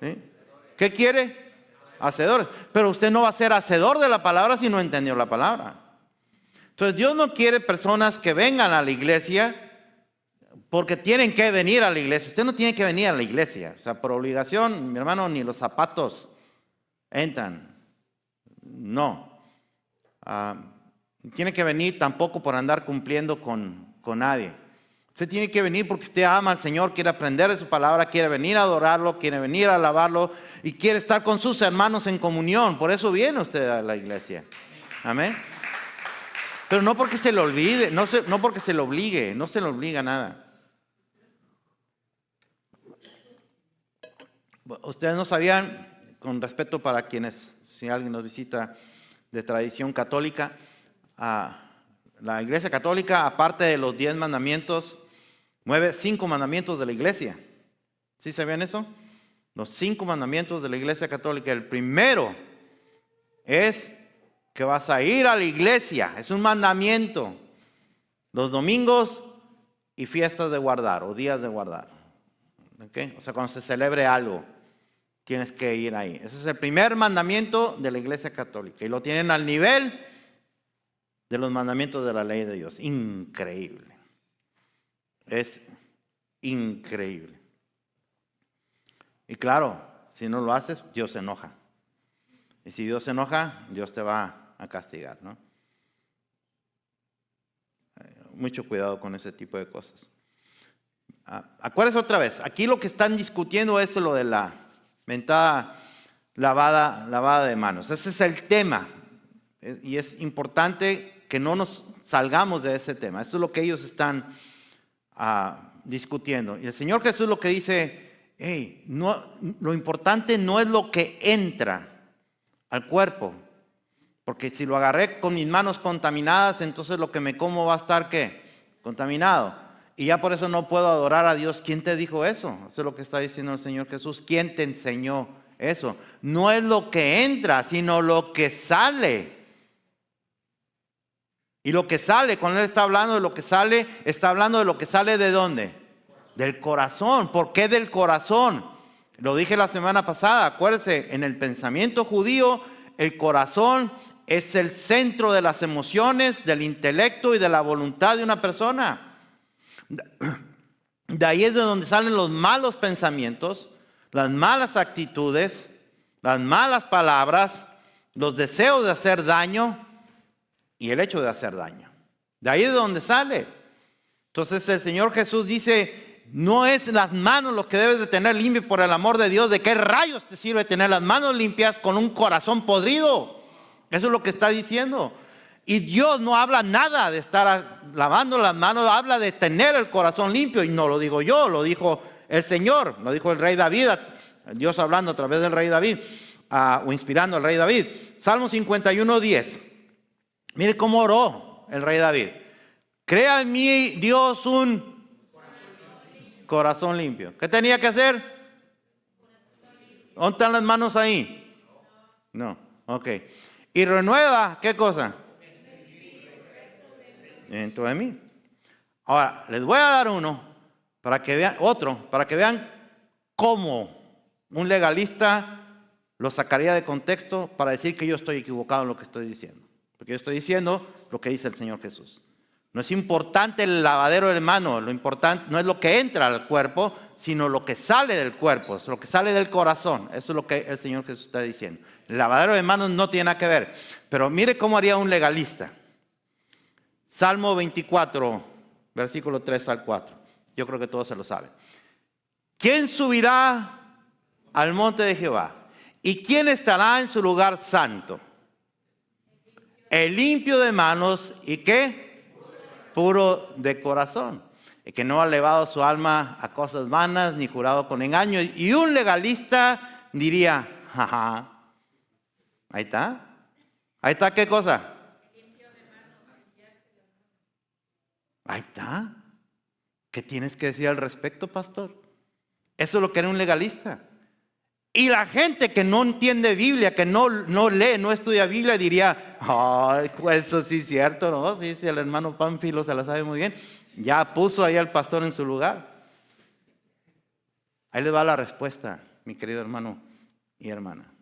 ¿Sí? ¿Qué quiere? Hacedores. Pero usted no va a ser hacedor de la palabra si no entendió la palabra. Entonces Dios no quiere personas que vengan a la iglesia porque tienen que venir a la iglesia. Usted no tiene que venir a la iglesia. O sea, por obligación, mi hermano, ni los zapatos entran. No. Tiene que venir tampoco por andar cumpliendo con nadie. Usted tiene que venir porque usted ama al Señor, quiere aprender de su palabra, quiere venir a adorarlo, quiere venir a alabarlo y quiere estar con sus hermanos en comunión. Por eso viene usted a la iglesia. Amén. Pero no porque se le olvide, no porque se le obligue, no se le obliga nada. Ustedes no sabían, con respeto para quienes, si alguien nos visita de tradición católica, la iglesia católica, aparte de los 10 mandamientos, mueve 5 mandamientos de la iglesia. ¿Sí sabían eso? Los 5 mandamientos de la iglesia católica. El primero es que vas a ir a la iglesia. Es un mandamiento. Los domingos y fiestas de guardar o días de guardar. ¿Okay? O sea, cuando se celebre algo. tienes que ir ahí. Ese es el primer mandamiento de la Iglesia Católica. Y lo tienen al nivel de los mandamientos de la ley de Dios. Increíble. Es increíble. Y claro, si no lo haces, Dios se enoja. Y si Dios se enoja, Dios te va a castigar, ¿no? Mucho cuidado con ese tipo de cosas. Acuérdense otra vez, aquí lo que están discutiendo es lo de la mentada lavada de manos. Ese es el tema. Y es importante que no nos salgamos de ese tema. Eso es lo que ellos están discutiendo. Y el Señor Jesús lo que dice, hey, no, lo importante no es lo que entra al cuerpo. Porque si lo agarré con mis manos contaminadas, entonces lo que me como va a estar, ¿qué? Contaminado. Y ya por eso no puedo adorar a Dios. ¿Quién te dijo eso? Eso es lo que está diciendo el Señor Jesús. ¿Quién te enseñó eso? No es lo que entra, sino lo que sale. Y lo que sale, cuando Él está hablando de lo que sale, está hablando de lo que sale ¿de dónde? Del corazón. ¿Por qué del corazón? Lo dije la semana pasada. Acuérdense, en el pensamiento judío, el corazón es el centro de las emociones, del intelecto y de la voluntad de una persona. De ahí es de donde salen los malos pensamientos, las malas actitudes, las malas palabras, los deseos de hacer daño y el hecho de hacer daño. De ahí es de donde sale. Entonces el Señor Jesús dice, no es las manos lo que debes de tener limpio por el amor de Dios. ¿De qué rayos te sirve tener las manos limpias con un corazón podrido? Eso es lo que está diciendo. Y Dios no habla nada de estar lavando las manos, habla de tener el corazón limpio. Y no lo digo yo, lo dijo el Señor, lo dijo el rey David, Dios hablando a través del rey David, o inspirando al rey David. Salmo 51:10. Mire cómo oró el rey David. Crea en mí, Dios, un corazón limpio. ¿Qué tenía que hacer? ¿Dónde están las manos ahí? No, ok. Y renueva, ¿qué cosa? Dentro de mí. Ahora, les voy a dar para que vean cómo un legalista lo sacaría de contexto para decir que yo estoy equivocado en lo que estoy diciendo. Porque yo estoy diciendo lo que dice el Señor Jesús. No es importante el lavadero de manos, lo importante no es lo que entra al cuerpo, sino lo que sale del cuerpo, es lo que sale del corazón. Eso es lo que el Señor Jesús está diciendo. El lavadero de manos no tiene nada que ver. Pero mire cómo haría un legalista. Salmo 24, versículo 3 al 4. Yo creo que todos se lo saben. ¿Quién subirá al monte de Jehová? ¿Y quién estará en su lugar santo? El limpio de manos y ¿qué? Puro de corazón. El que no ha elevado su alma a cosas vanas ni jurado con engaño. Y un legalista diría, jaja, ahí está. Ahí está, ¿qué cosa? Ahí está. ¿Qué tienes que decir al respecto, pastor? Eso es lo que era un legalista. Y la gente que no entiende Biblia, que no lee, no estudia Biblia, diría, ay, pues eso sí es cierto, ¿no? Sí, el hermano Pánfilo se la sabe muy bien. Ya puso ahí al pastor en su lugar. Ahí le va la respuesta, mi querido hermano y hermana.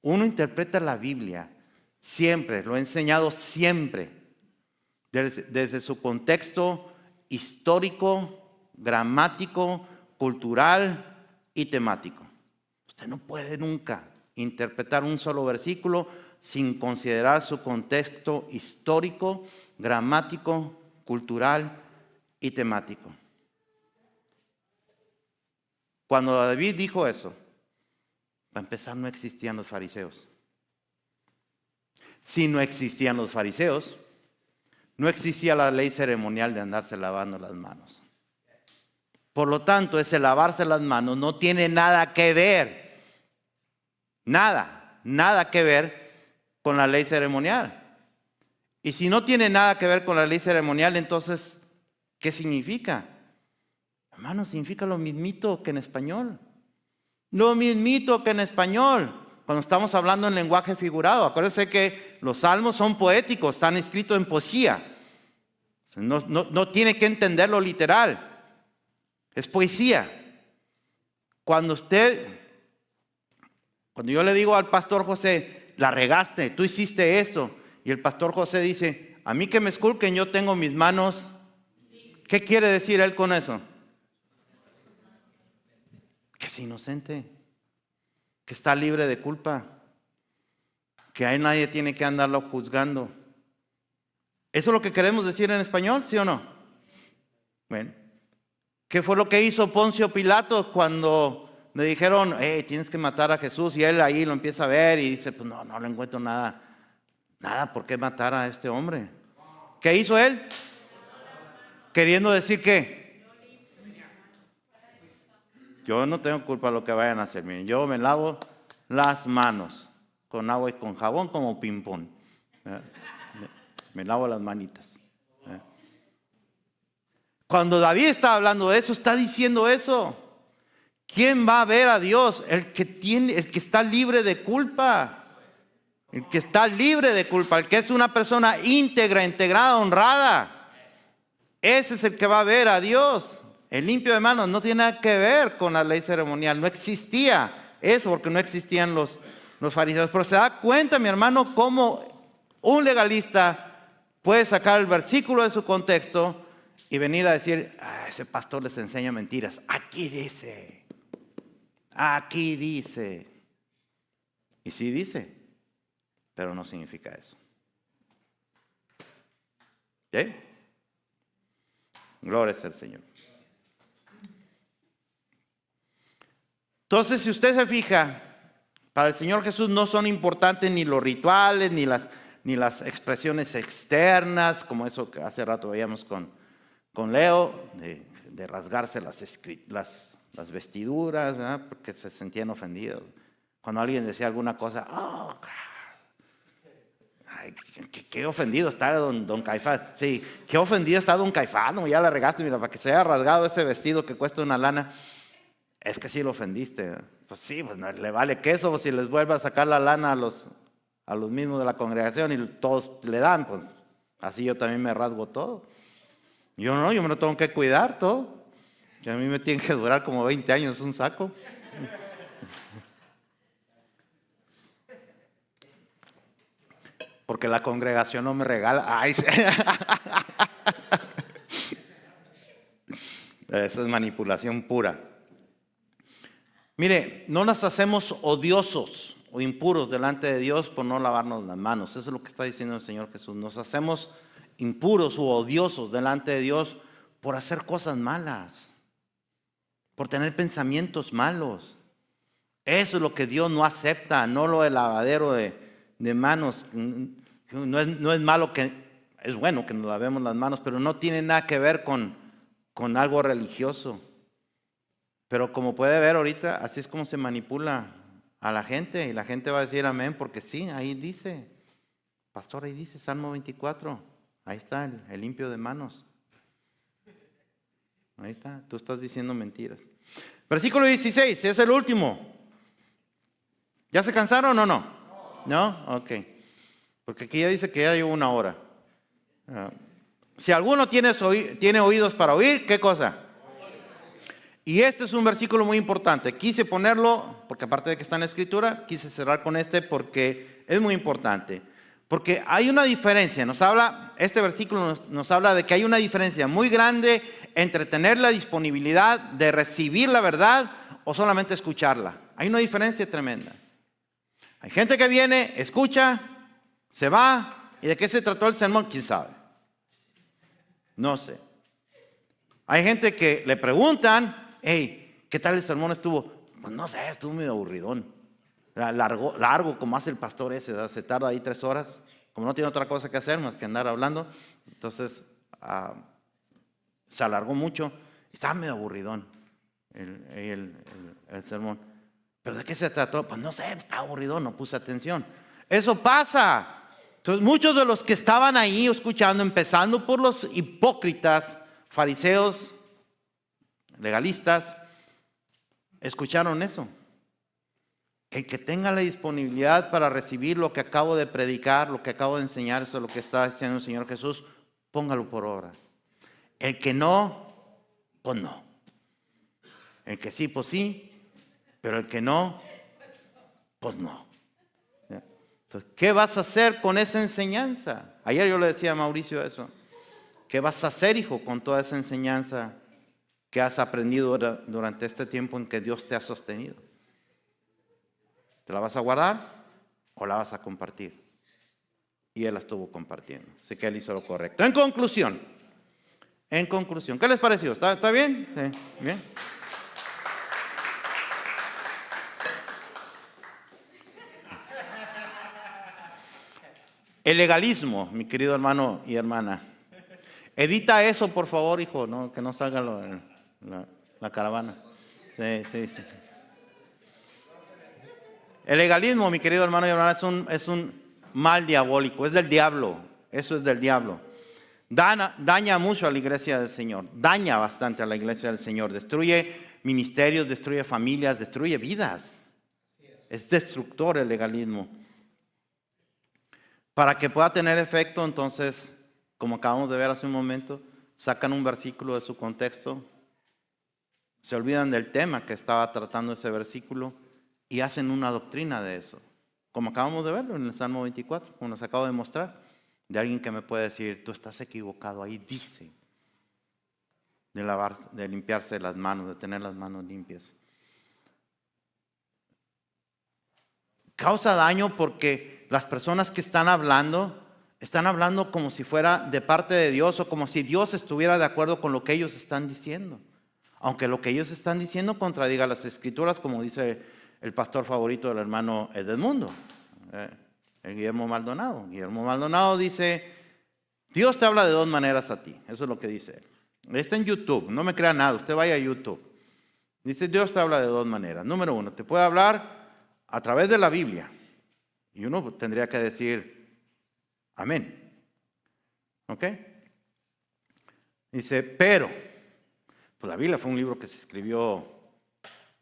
Uno interpreta la Biblia siempre, lo he enseñado siempre, desde su contexto histórico, gramático, cultural y temático. Usted no puede nunca interpretar un solo versículo sin considerar su contexto histórico, gramático, cultural y temático. Cuando David dijo eso, para empezar no existían los fariseos. Si no existían los fariseos, no existía la ley ceremonial de andarse lavando las manos. Por lo tanto, ese lavarse las manos no tiene nada que ver, nada que ver con la ley ceremonial. Y si no tiene nada que ver con la ley ceremonial, entonces, ¿qué significa? Hermano, significa lo mismito que en español. Lo mismito que en español, cuando estamos hablando en lenguaje figurado. Acuérdense que los salmos son poéticos, están escritos en poesía. No tiene que entenderlo literal. Es poesía. Cuando usted Cuando yo le digo al pastor José, la regaste, tú hiciste esto, y el pastor José dice, a mí que me esculquen, yo tengo mis manos. ¿Qué quiere decir él con eso? Que es inocente, que está libre de culpa, que ahí nadie tiene que andarlo juzgando. ¿Eso es lo que queremos decir en español, sí o no? Bueno, ¿qué fue lo que hizo Poncio Pilato cuando le dijeron, tienes que matar a Jesús? Y él ahí lo empieza a ver y dice, pues no le encuentro nada por qué matar a este hombre. ¿Qué hizo él? Queriendo decir que yo no tengo culpa de lo que vayan a hacer. Miren, yo me lavo las manos con agua y con jabón como ping-pong. Me lavo las manitas. Cuando David está hablando de eso, está diciendo eso. ¿Quién va a ver a Dios? El que está libre de culpa. El que está libre de culpa, el que es una persona íntegra, integrada, honrada. Ese es el que va a ver a Dios. El limpio de manos no tiene nada que ver con la ley ceremonial. No existía eso porque no existían los fariseos. Pero se da cuenta, mi hermano, cómo un legalista puede sacar el versículo de su contexto y venir a decir, ese pastor les enseña mentiras. Aquí dice. Y sí dice, pero no significa eso. ¿Sí? Gloria al Señor. Entonces, si usted se fija, para el Señor Jesús no son importantes ni los rituales, ni las expresiones externas, como eso que hace rato veíamos con Leo, de rasgarse las vestiduras, ¿verdad? Porque se sentían ofendidos. Cuando alguien decía alguna cosa, qué ofendido está don Caifás. Sí, qué ofendido está don Caifás, no, ya la regaste, mira, para que se haya rasgado ese vestido que cuesta una lana. Es que sí lo ofendiste. Pues sí, pues no le vale queso si les vuelve a sacar la lana a los mismos de la congregación y todos le dan, pues así yo también me rasgo todo. Yo me lo tengo que cuidar todo. Que a mí me tiene que durar como 20 años un saco. Porque la congregación no me regala. Ay, sí. Esa es manipulación pura. Mire, no nos hacemos odiosos o impuros delante de Dios por no lavarnos las manos. Eso es lo que está diciendo el Señor Jesús. Nos hacemos impuros o odiosos delante de Dios por hacer cosas malas, por tener pensamientos malos. Eso es lo que Dios no acepta, no lo del lavadero de manos. No es malo es bueno que nos lavemos las manos, pero no tiene nada que ver con algo religioso. Pero como puede ver ahorita, así es como se manipula a la gente. Y la gente va a decir amén, porque sí, ahí dice, pastor, ahí dice, Salmo 24. Ahí está el limpio de manos. Ahí está, tú estás diciendo mentiras. Versículo 16, es el último. ¿Ya se cansaron o no? ¿No? Ok. Porque aquí ya dice que ya llevo una hora. Si alguno tiene oídos para oír, ¿qué cosa? Y este es un versículo muy importante. Quise ponerlo, porque aparte de que está en la Escritura, quise cerrar con este porque es muy importante. Porque hay una diferencia, este versículo nos habla de que hay una diferencia muy grande entre tener la disponibilidad de recibir la verdad o solamente escucharla. Hay una diferencia tremenda. Hay gente que viene, escucha, se va, ¿y de qué se trató el sermón? ¿Quién sabe? No sé. Hay gente que le preguntan, ¿qué tal el sermón estuvo? Pues no sé, estuvo medio aburridón. Largo como hace el pastor ese, ¿verdad? Se tarda ahí 3 horas, como no tiene otra cosa que hacer más que andar hablando. Entonces se alargó mucho, estaba medio aburridón el sermón. ¿Pero de qué se trató? Pues no sé, estaba aburridón, no puse atención. Eso pasa. Entonces muchos de los que estaban ahí escuchando, empezando por los hipócritas, fariseos, legalistas, escucharon eso. El que tenga la disponibilidad para recibir lo que acabo de predicar, lo que acabo de enseñar, eso es lo que está diciendo el Señor Jesús, póngalo por obra. El que no, pues no. El que sí, pues sí, pero el que no, Pues no. ¿Ya? Entonces, ¿qué vas a hacer con esa enseñanza? Ayer yo le decía a Mauricio eso. ¿Qué vas a hacer, hijo, con toda esa enseñanza que has aprendido durante este tiempo en que Dios te ha sostenido? ¿Te la vas a guardar o la vas a compartir? Y él la estuvo compartiendo. Así que él hizo lo correcto. En conclusión, ¿qué les pareció? ¿Está bien? Sí, bien. El legalismo, mi querido hermano y hermana. Edita eso, por favor, hijo, ¿no? Que no salga la caravana. Sí. El legalismo, mi querido hermano y hermana, es un mal diabólico, es del diablo. Eso es del diablo. Daña mucho a la iglesia del Señor, daña bastante a la iglesia del Señor, destruye ministerios, destruye familias, destruye vidas. Es destructor el legalismo. Para que pueda tener efecto, entonces, como acabamos de ver hace un momento, sacan un versículo de su contexto, se olvidan del tema que estaba tratando ese versículo y hacen una doctrina de eso. Como acabamos de verlo en el Salmo 24, como nos acabo de mostrar, de alguien que me puede decir, tú estás equivocado, ahí dice, de limpiarse las manos, de tener las manos limpias. Causa daño porque las personas que están hablando como si fuera de parte de Dios o como si Dios estuviera de acuerdo con lo que ellos están diciendo. Aunque lo que ellos están diciendo contradiga las Escrituras, como dice el pastor favorito del hermano Edmundo, el Guillermo Maldonado. Guillermo Maldonado dice, Dios te habla de dos maneras a ti. Eso es lo que dice él. Está en YouTube, no me crea nada, usted vaya a YouTube. Dice, Dios te habla de dos maneras. Número uno, te puede hablar a través de la Biblia. Y uno tendría que decir, amén. ¿Ok? Dice, pero, pues la Biblia fue un libro que se escribió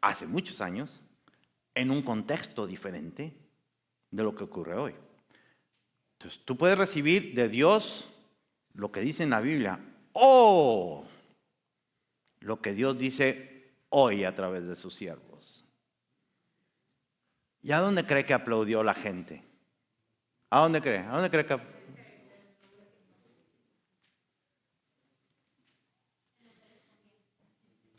hace muchos años, en un contexto diferente de lo que ocurre hoy. Entonces, tú puedes recibir de Dios lo que dice en la Biblia, o lo que Dios dice hoy a través de sus siervos. ¿Y a dónde cree que aplaudió la gente? ¿A dónde cree? ¿A dónde cree que?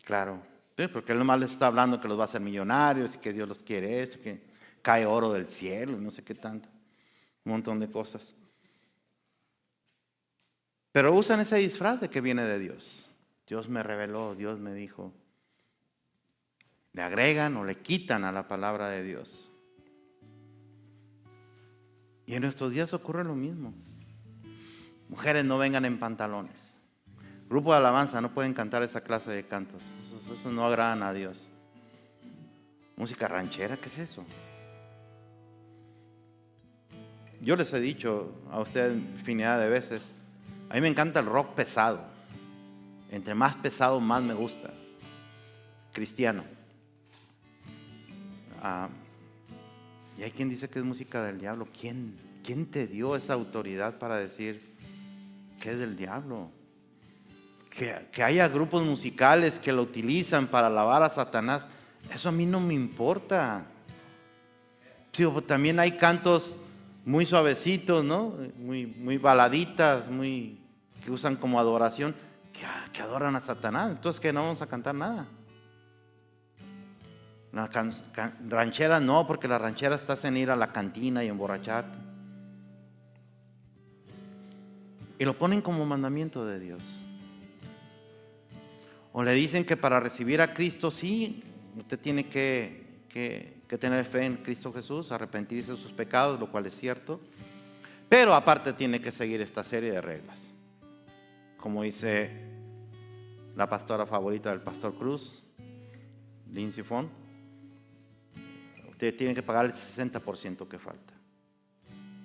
Claro, sí, porque él nomás les está hablando que los va a hacer millonarios y que Dios los quiere esto, que cae oro del cielo, no sé qué tanto, un montón de cosas. Pero usan ese disfraz de que viene de Dios. Dios me reveló, Dios me dijo. Le agregan o le quitan a la palabra de Dios. Y en nuestros días ocurre lo mismo. Mujeres no vengan en pantalones. Grupo de alabanza no pueden cantar esa clase de cantos. Eso no agradan a Dios. Música ranchera, ¿qué es eso? Yo les he dicho a ustedes infinidad de veces, a mí me encanta el rock pesado. Entre más pesado, más me gusta. Cristiano. Y hay quien dice que es música del diablo. ¿Quién te dio esa autoridad para decir que es del diablo? Que haya grupos musicales que lo utilizan para alabar a Satanás, eso a mí no me importa. Sí, también hay cantos muy suavecitos, ¿no? Muy baladitas, que usan como adoración, que adoran a Satanás. Entonces, ¿qué? No vamos a cantar nada. La ranchera no, porque la ranchera estás en ir a la cantina y emborracharte. Y lo ponen como mandamiento de Dios. O le dicen que para recibir a Cristo, sí, usted tiene que tener fe en Cristo Jesús, arrepentirse de sus pecados, lo cual es cierto. Pero aparte tiene que seguir esta serie de reglas. Como dice la pastora favorita del pastor Cruz, Lindsey Font, usted tiene que pagar el 60% que falta.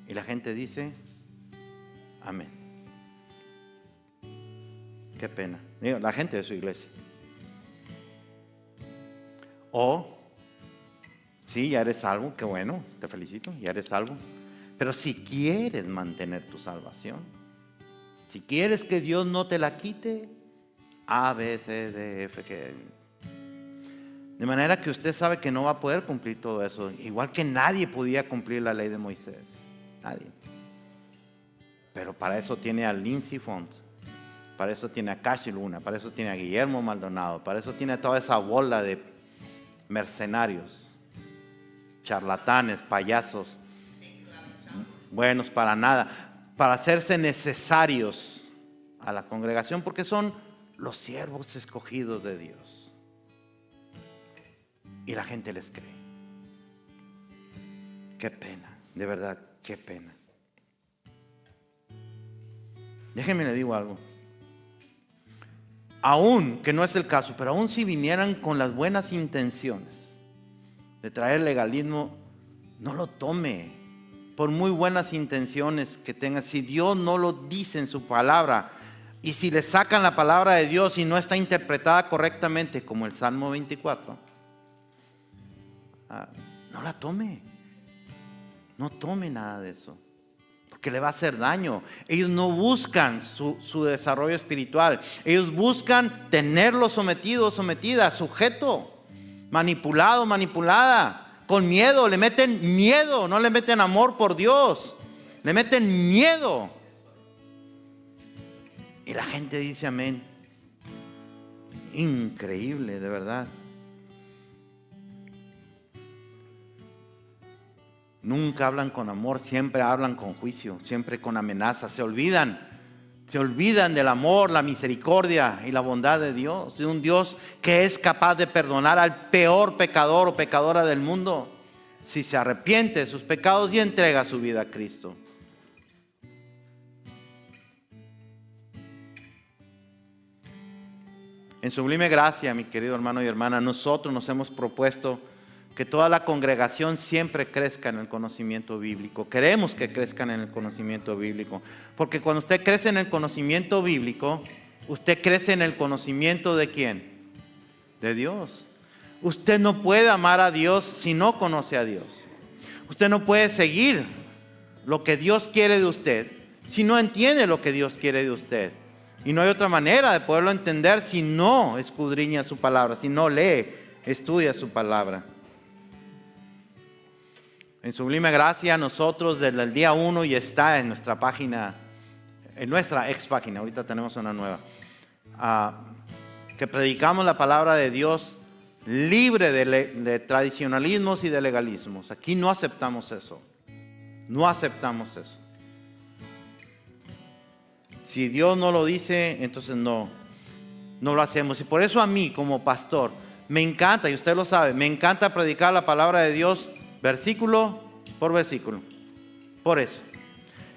Y la gente dice, amén. Qué pena. Digo, la gente de su iglesia. O, sí, ya eres salvo, qué bueno, te felicito, ya eres salvo. Pero si quieres mantener tu salvación, si quieres que Dios no te la quite, A, B, C, D, F, G. De manera que usted sabe que no va a poder cumplir todo eso. Igual que nadie podía cumplir la ley de Moisés. Nadie. Pero para eso tiene a Lindsey Font. Para eso tiene a Cashi Luna. Para eso tiene a Guillermo Maldonado. Para eso tiene a toda esa bola de mercenarios, charlatanes, payasos, buenos para nada, para hacerse necesarios a la congregación, porque son los siervos escogidos de Dios. Y la gente les cree. Qué pena, de verdad, qué pena. Déjenme le digo algo. Aún, que no es el caso, pero aún si vinieran con las buenas intenciones de traer legalismo, no lo tome. Por muy buenas intenciones que tenga, si Dios no lo dice en su palabra, y si le sacan la palabra de Dios y no está interpretada correctamente, como el Salmo 24, no la tome. No tome nada de eso, porque le va a hacer daño. Ellos no buscan su desarrollo espiritual. Ellos buscan tenerlo sometido, sometida, sujeto, manipulado, manipulada, con miedo. Le meten miedo, no le meten amor por Dios. Le meten miedo. Y la gente dice amén. Increíble, de verdad. Nunca hablan con amor, siempre hablan con juicio, siempre con amenazas. Se olvidan del amor, la misericordia y la bondad de Dios. De un Dios que es capaz de perdonar al peor pecador o pecadora del mundo, si se arrepiente de sus pecados y entrega su vida a Cristo. En sublime gracia, mi querido hermano y hermana, nosotros nos hemos propuesto que toda la congregación siempre crezca en el conocimiento bíblico. Queremos que crezcan en el conocimiento bíblico. Porque cuando usted crece en el conocimiento bíblico, usted crece en el conocimiento ¿de quién? De Dios. Usted no puede amar a Dios si no conoce a Dios. Usted no puede seguir lo que Dios quiere de usted si no entiende lo que Dios quiere de usted. Y no hay otra manera de poderlo entender si no escudriña su palabra, si no lee, estudia su palabra. En sublime gracia, nosotros desde el día 1 y está en nuestra página, en nuestra ex página, ahorita tenemos una nueva, que predicamos la palabra de Dios libre de tradicionalismos y de legalismos. Aquí no aceptamos eso. No aceptamos eso. Si Dios no lo dice, entonces no lo hacemos. Y por eso a mí como pastor me encanta, y usted lo sabe, me encanta predicar la palabra de Dios versículo por versículo. Por eso.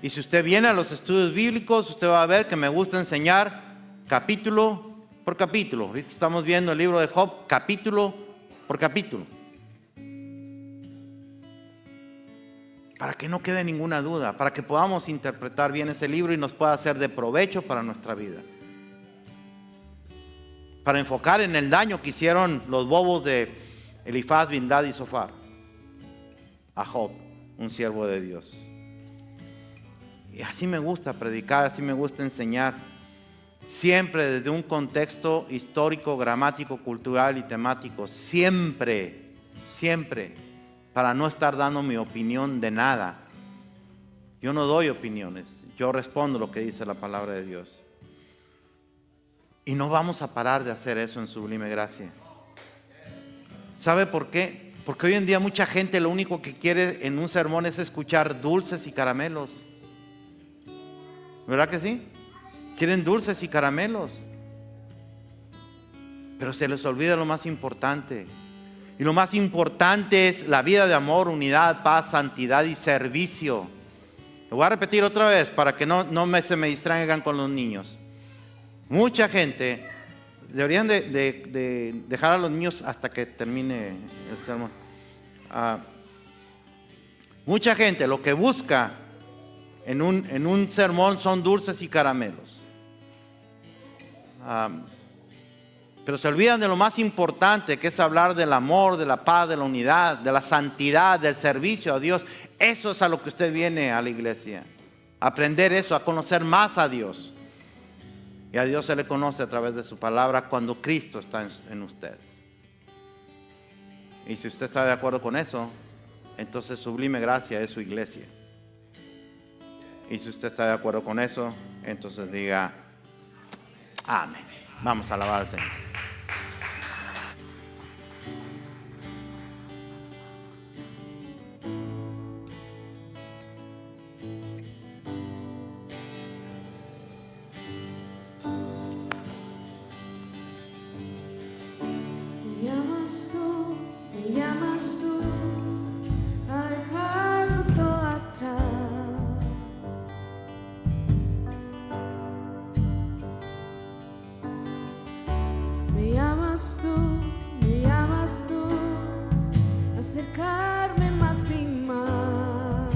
Y si usted viene a los estudios bíblicos, usted va a ver que me gusta enseñar capítulo por capítulo. Ahorita estamos viendo el libro de Job capítulo por capítulo. Para que no quede ninguna duda, para que podamos interpretar bien ese libro y nos pueda ser de provecho para nuestra vida. Para enfocar en el daño que hicieron los bobos de Elifaz, Bildad y Zofar a Job, un siervo de Dios. Y así me gusta predicar, así me gusta enseñar, siempre desde un contexto histórico, gramático, cultural y temático, siempre, para no estar dando mi opinión de nada. Yo no doy opiniones, yo respondo lo que dice la palabra de Dios. Y no vamos a parar de hacer eso en sublime gracia. ¿Sabe por qué? Porque hoy en día mucha gente lo único que quiere en un sermón es escuchar dulces y caramelos. ¿Verdad que sí? Quieren dulces y caramelos. Pero se les olvida lo más importante. Y lo más importante es la vida de amor, unidad, paz, santidad y servicio. Lo voy a repetir otra vez para que no se me distraigan con los niños. Mucha gente, deberían de dejar a los niños hasta que termine el sermón. Mucha gente lo que busca en un sermón son dulces y caramelos. Pero se olvidan de lo más importante, que es hablar del amor, de la paz, de la unidad, de la santidad, del servicio a Dios. Eso es a lo que usted viene a la iglesia. A aprender eso, a conocer más a Dios. Y a Dios se le conoce a través de su palabra cuando Cristo está en usted. Y si usted está de acuerdo con eso, entonces Sublime Gracia es su iglesia. Y si usted está de acuerdo con eso, entonces diga amén. Vamos a alabar al Señor. Me llamas tú a dejarlo todo atrás. Me llamas tú a acercarme más y más.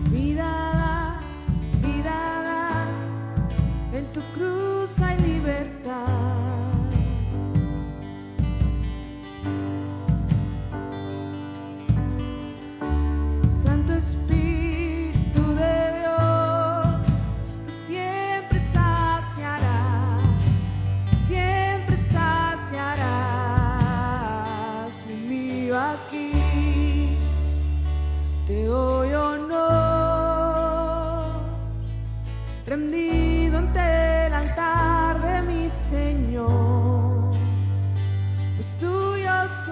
Vida das, en tu cruz hay libertad. Santo Espíritu de Dios, tú siempre saciarás mi mío aquí. Te doy honor, rendido ante el altar de mi Señor, pues tuyo soy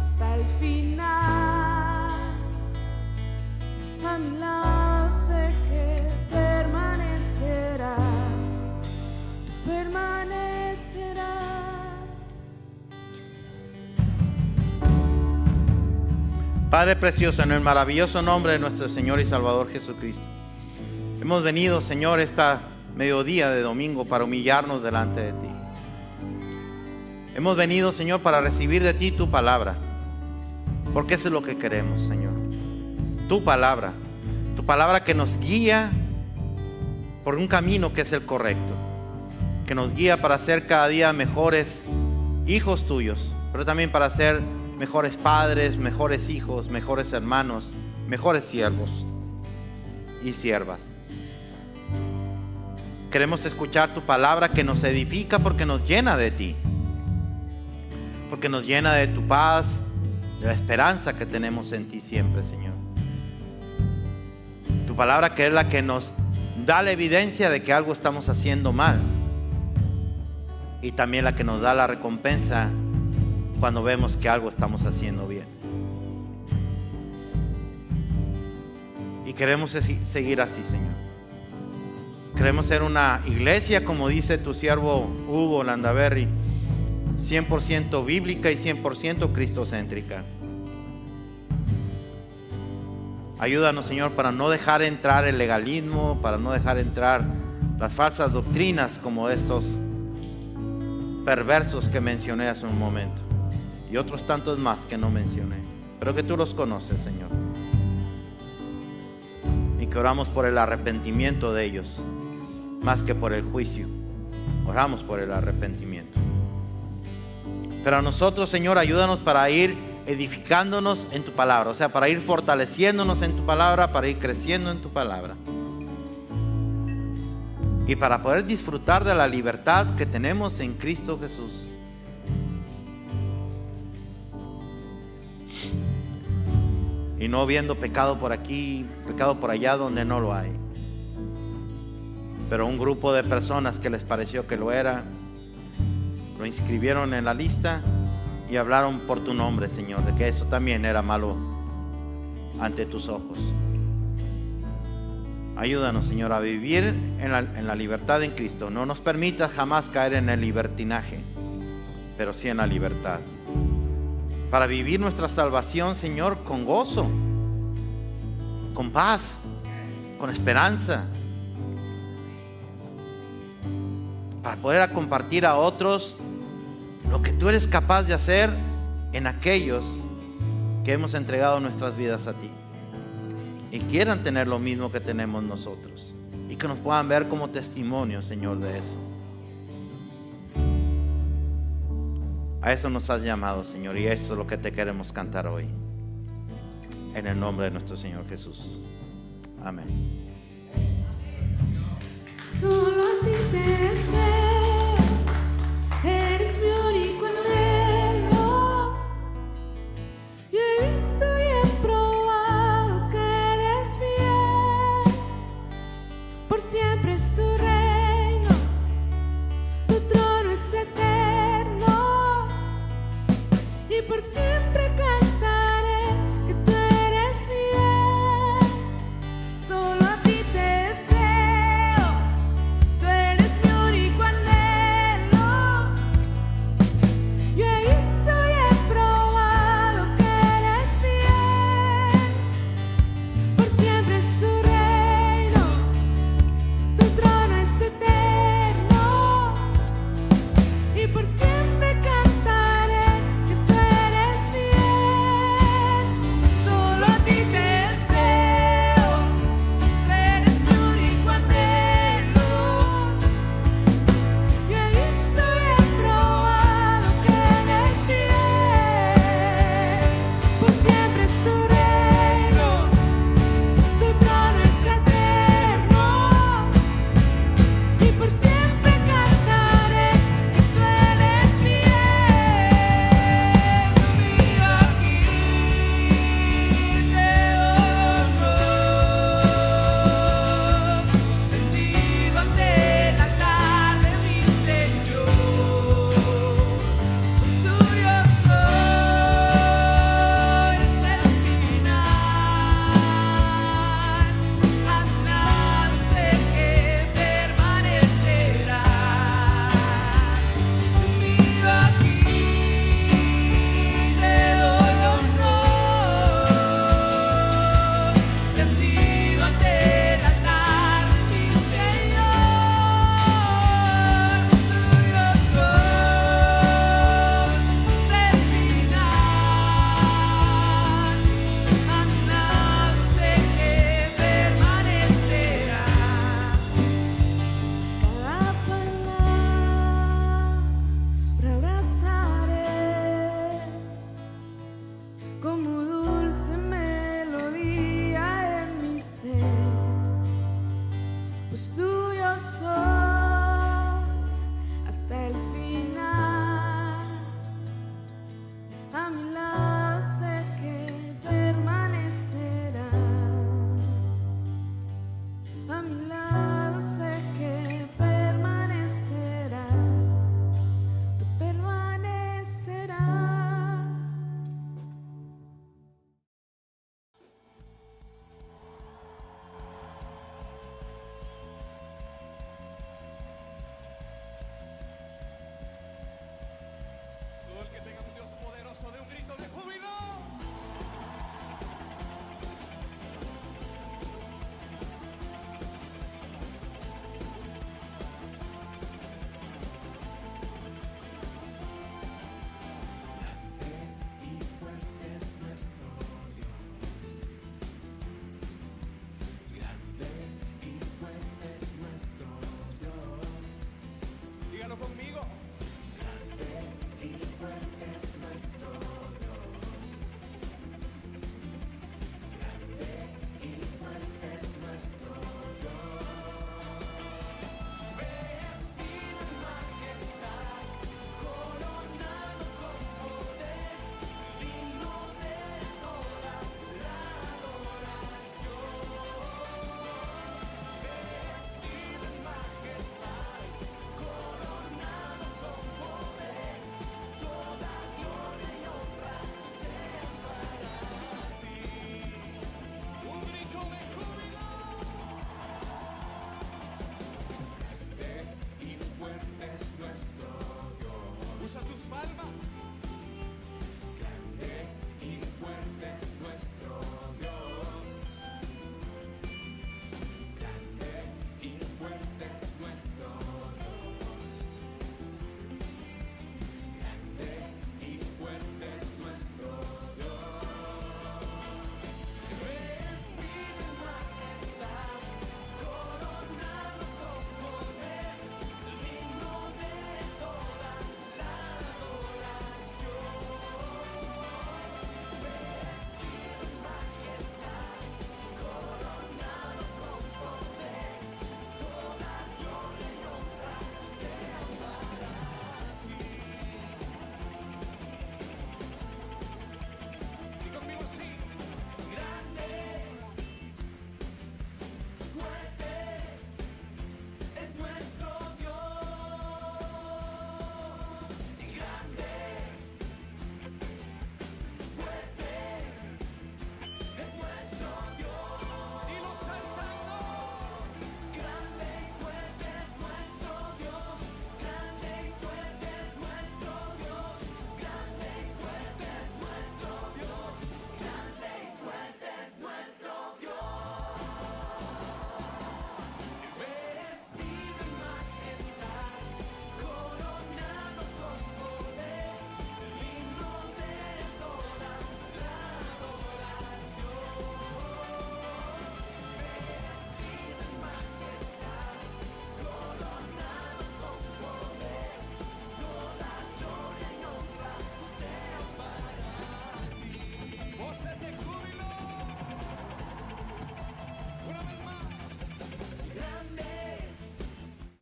hasta el final. A mi lado sé que permanecerás, tú permanecerás. Padre precioso, en el maravilloso nombre de nuestro Señor y Salvador Jesucristo, hemos venido, Señor, esta mediodía de domingo para humillarnos delante de ti. Hemos venido, Señor, para recibir de ti tu palabra, porque eso es lo que queremos, Señor. Tu palabra que nos guía por un camino que es el correcto, que nos guía para ser cada día mejores hijos tuyos, pero también para ser mejores padres, mejores hijos, mejores hermanos, mejores siervos y siervas. Queremos escuchar tu palabra que nos edifica porque nos llena de ti, porque nos llena de tu paz, de la esperanza que tenemos en ti siempre, Señor. Tu palabra que es la que nos da la evidencia de que algo estamos haciendo mal, y también la que nos da la recompensa cuando vemos que algo estamos haciendo bien. Y queremos seguir así, Señor. Queremos ser una iglesia, como dice tu siervo Hugo Landaverri, 100% bíblica y 100% cristocéntrica. Ayúdanos, Señor, para no dejar entrar el legalismo, para no dejar entrar las falsas doctrinas como estos perversos que mencioné hace un momento, y otros tantos más que no mencioné, pero que tú los conoces, Señor, y que oramos por el arrepentimiento de ellos más que por el juicio. Oramos por el arrepentimiento. Pero a nosotros, Señor, ayúdanos para ir edificándonos en tu palabra, o sea, para ir fortaleciéndonos en tu palabra, para ir creciendo en tu palabra, y para poder disfrutar de la libertad que tenemos en Cristo Jesús. Y no viendo pecado por aquí, pecado por allá donde no lo hay. Pero un grupo de personas que les pareció que lo era, lo inscribieron en la lista y hablaron por tu nombre, Señor, de que eso también era malo ante tus ojos. Ayúdanos, Señor, a vivir en la libertad en Cristo. No nos permitas jamás caer en el libertinaje, pero sí en la libertad. Para vivir nuestra salvación, Señor, con gozo, con paz, con esperanza. Para poder compartir a otros lo que tú eres capaz de hacer en aquellos que hemos entregado nuestras vidas a ti y quieran tener lo mismo que tenemos nosotros, y que nos puedan ver como testimonio, Señor, de eso. A eso nos has llamado, Señor, y eso es lo que te queremos cantar hoy, en el nombre de nuestro Señor Jesús. Amén. Solo a ti te deseo, eres mi único anhelo. Yo he visto y he probado que eres fiel. Por siempre es tu reino, tu trono es eterno. Y por siempre cantaré que tú eres fiel. Solo a ti te deseo, tú eres mi único anhelo. Yo he visto y he probado que eres fiel. Por siempre es tu reino, tu trono es eterno. Y por siempre cantaré que tú eres fiel. Solo a ti te deseo, tú eres mi único anhelo. Yo he visto y he probado que eres fiel. Por siempre es tu reino, tu trono es eterno. Y por siempre cantaré que tú eres fiel. Yo vivo aquí, te honro, rendido ante el altar de mi Señor. Pues tuyo soy, es el final, hasta sé que permanecerás. Vivo aquí, te doy honor, rendido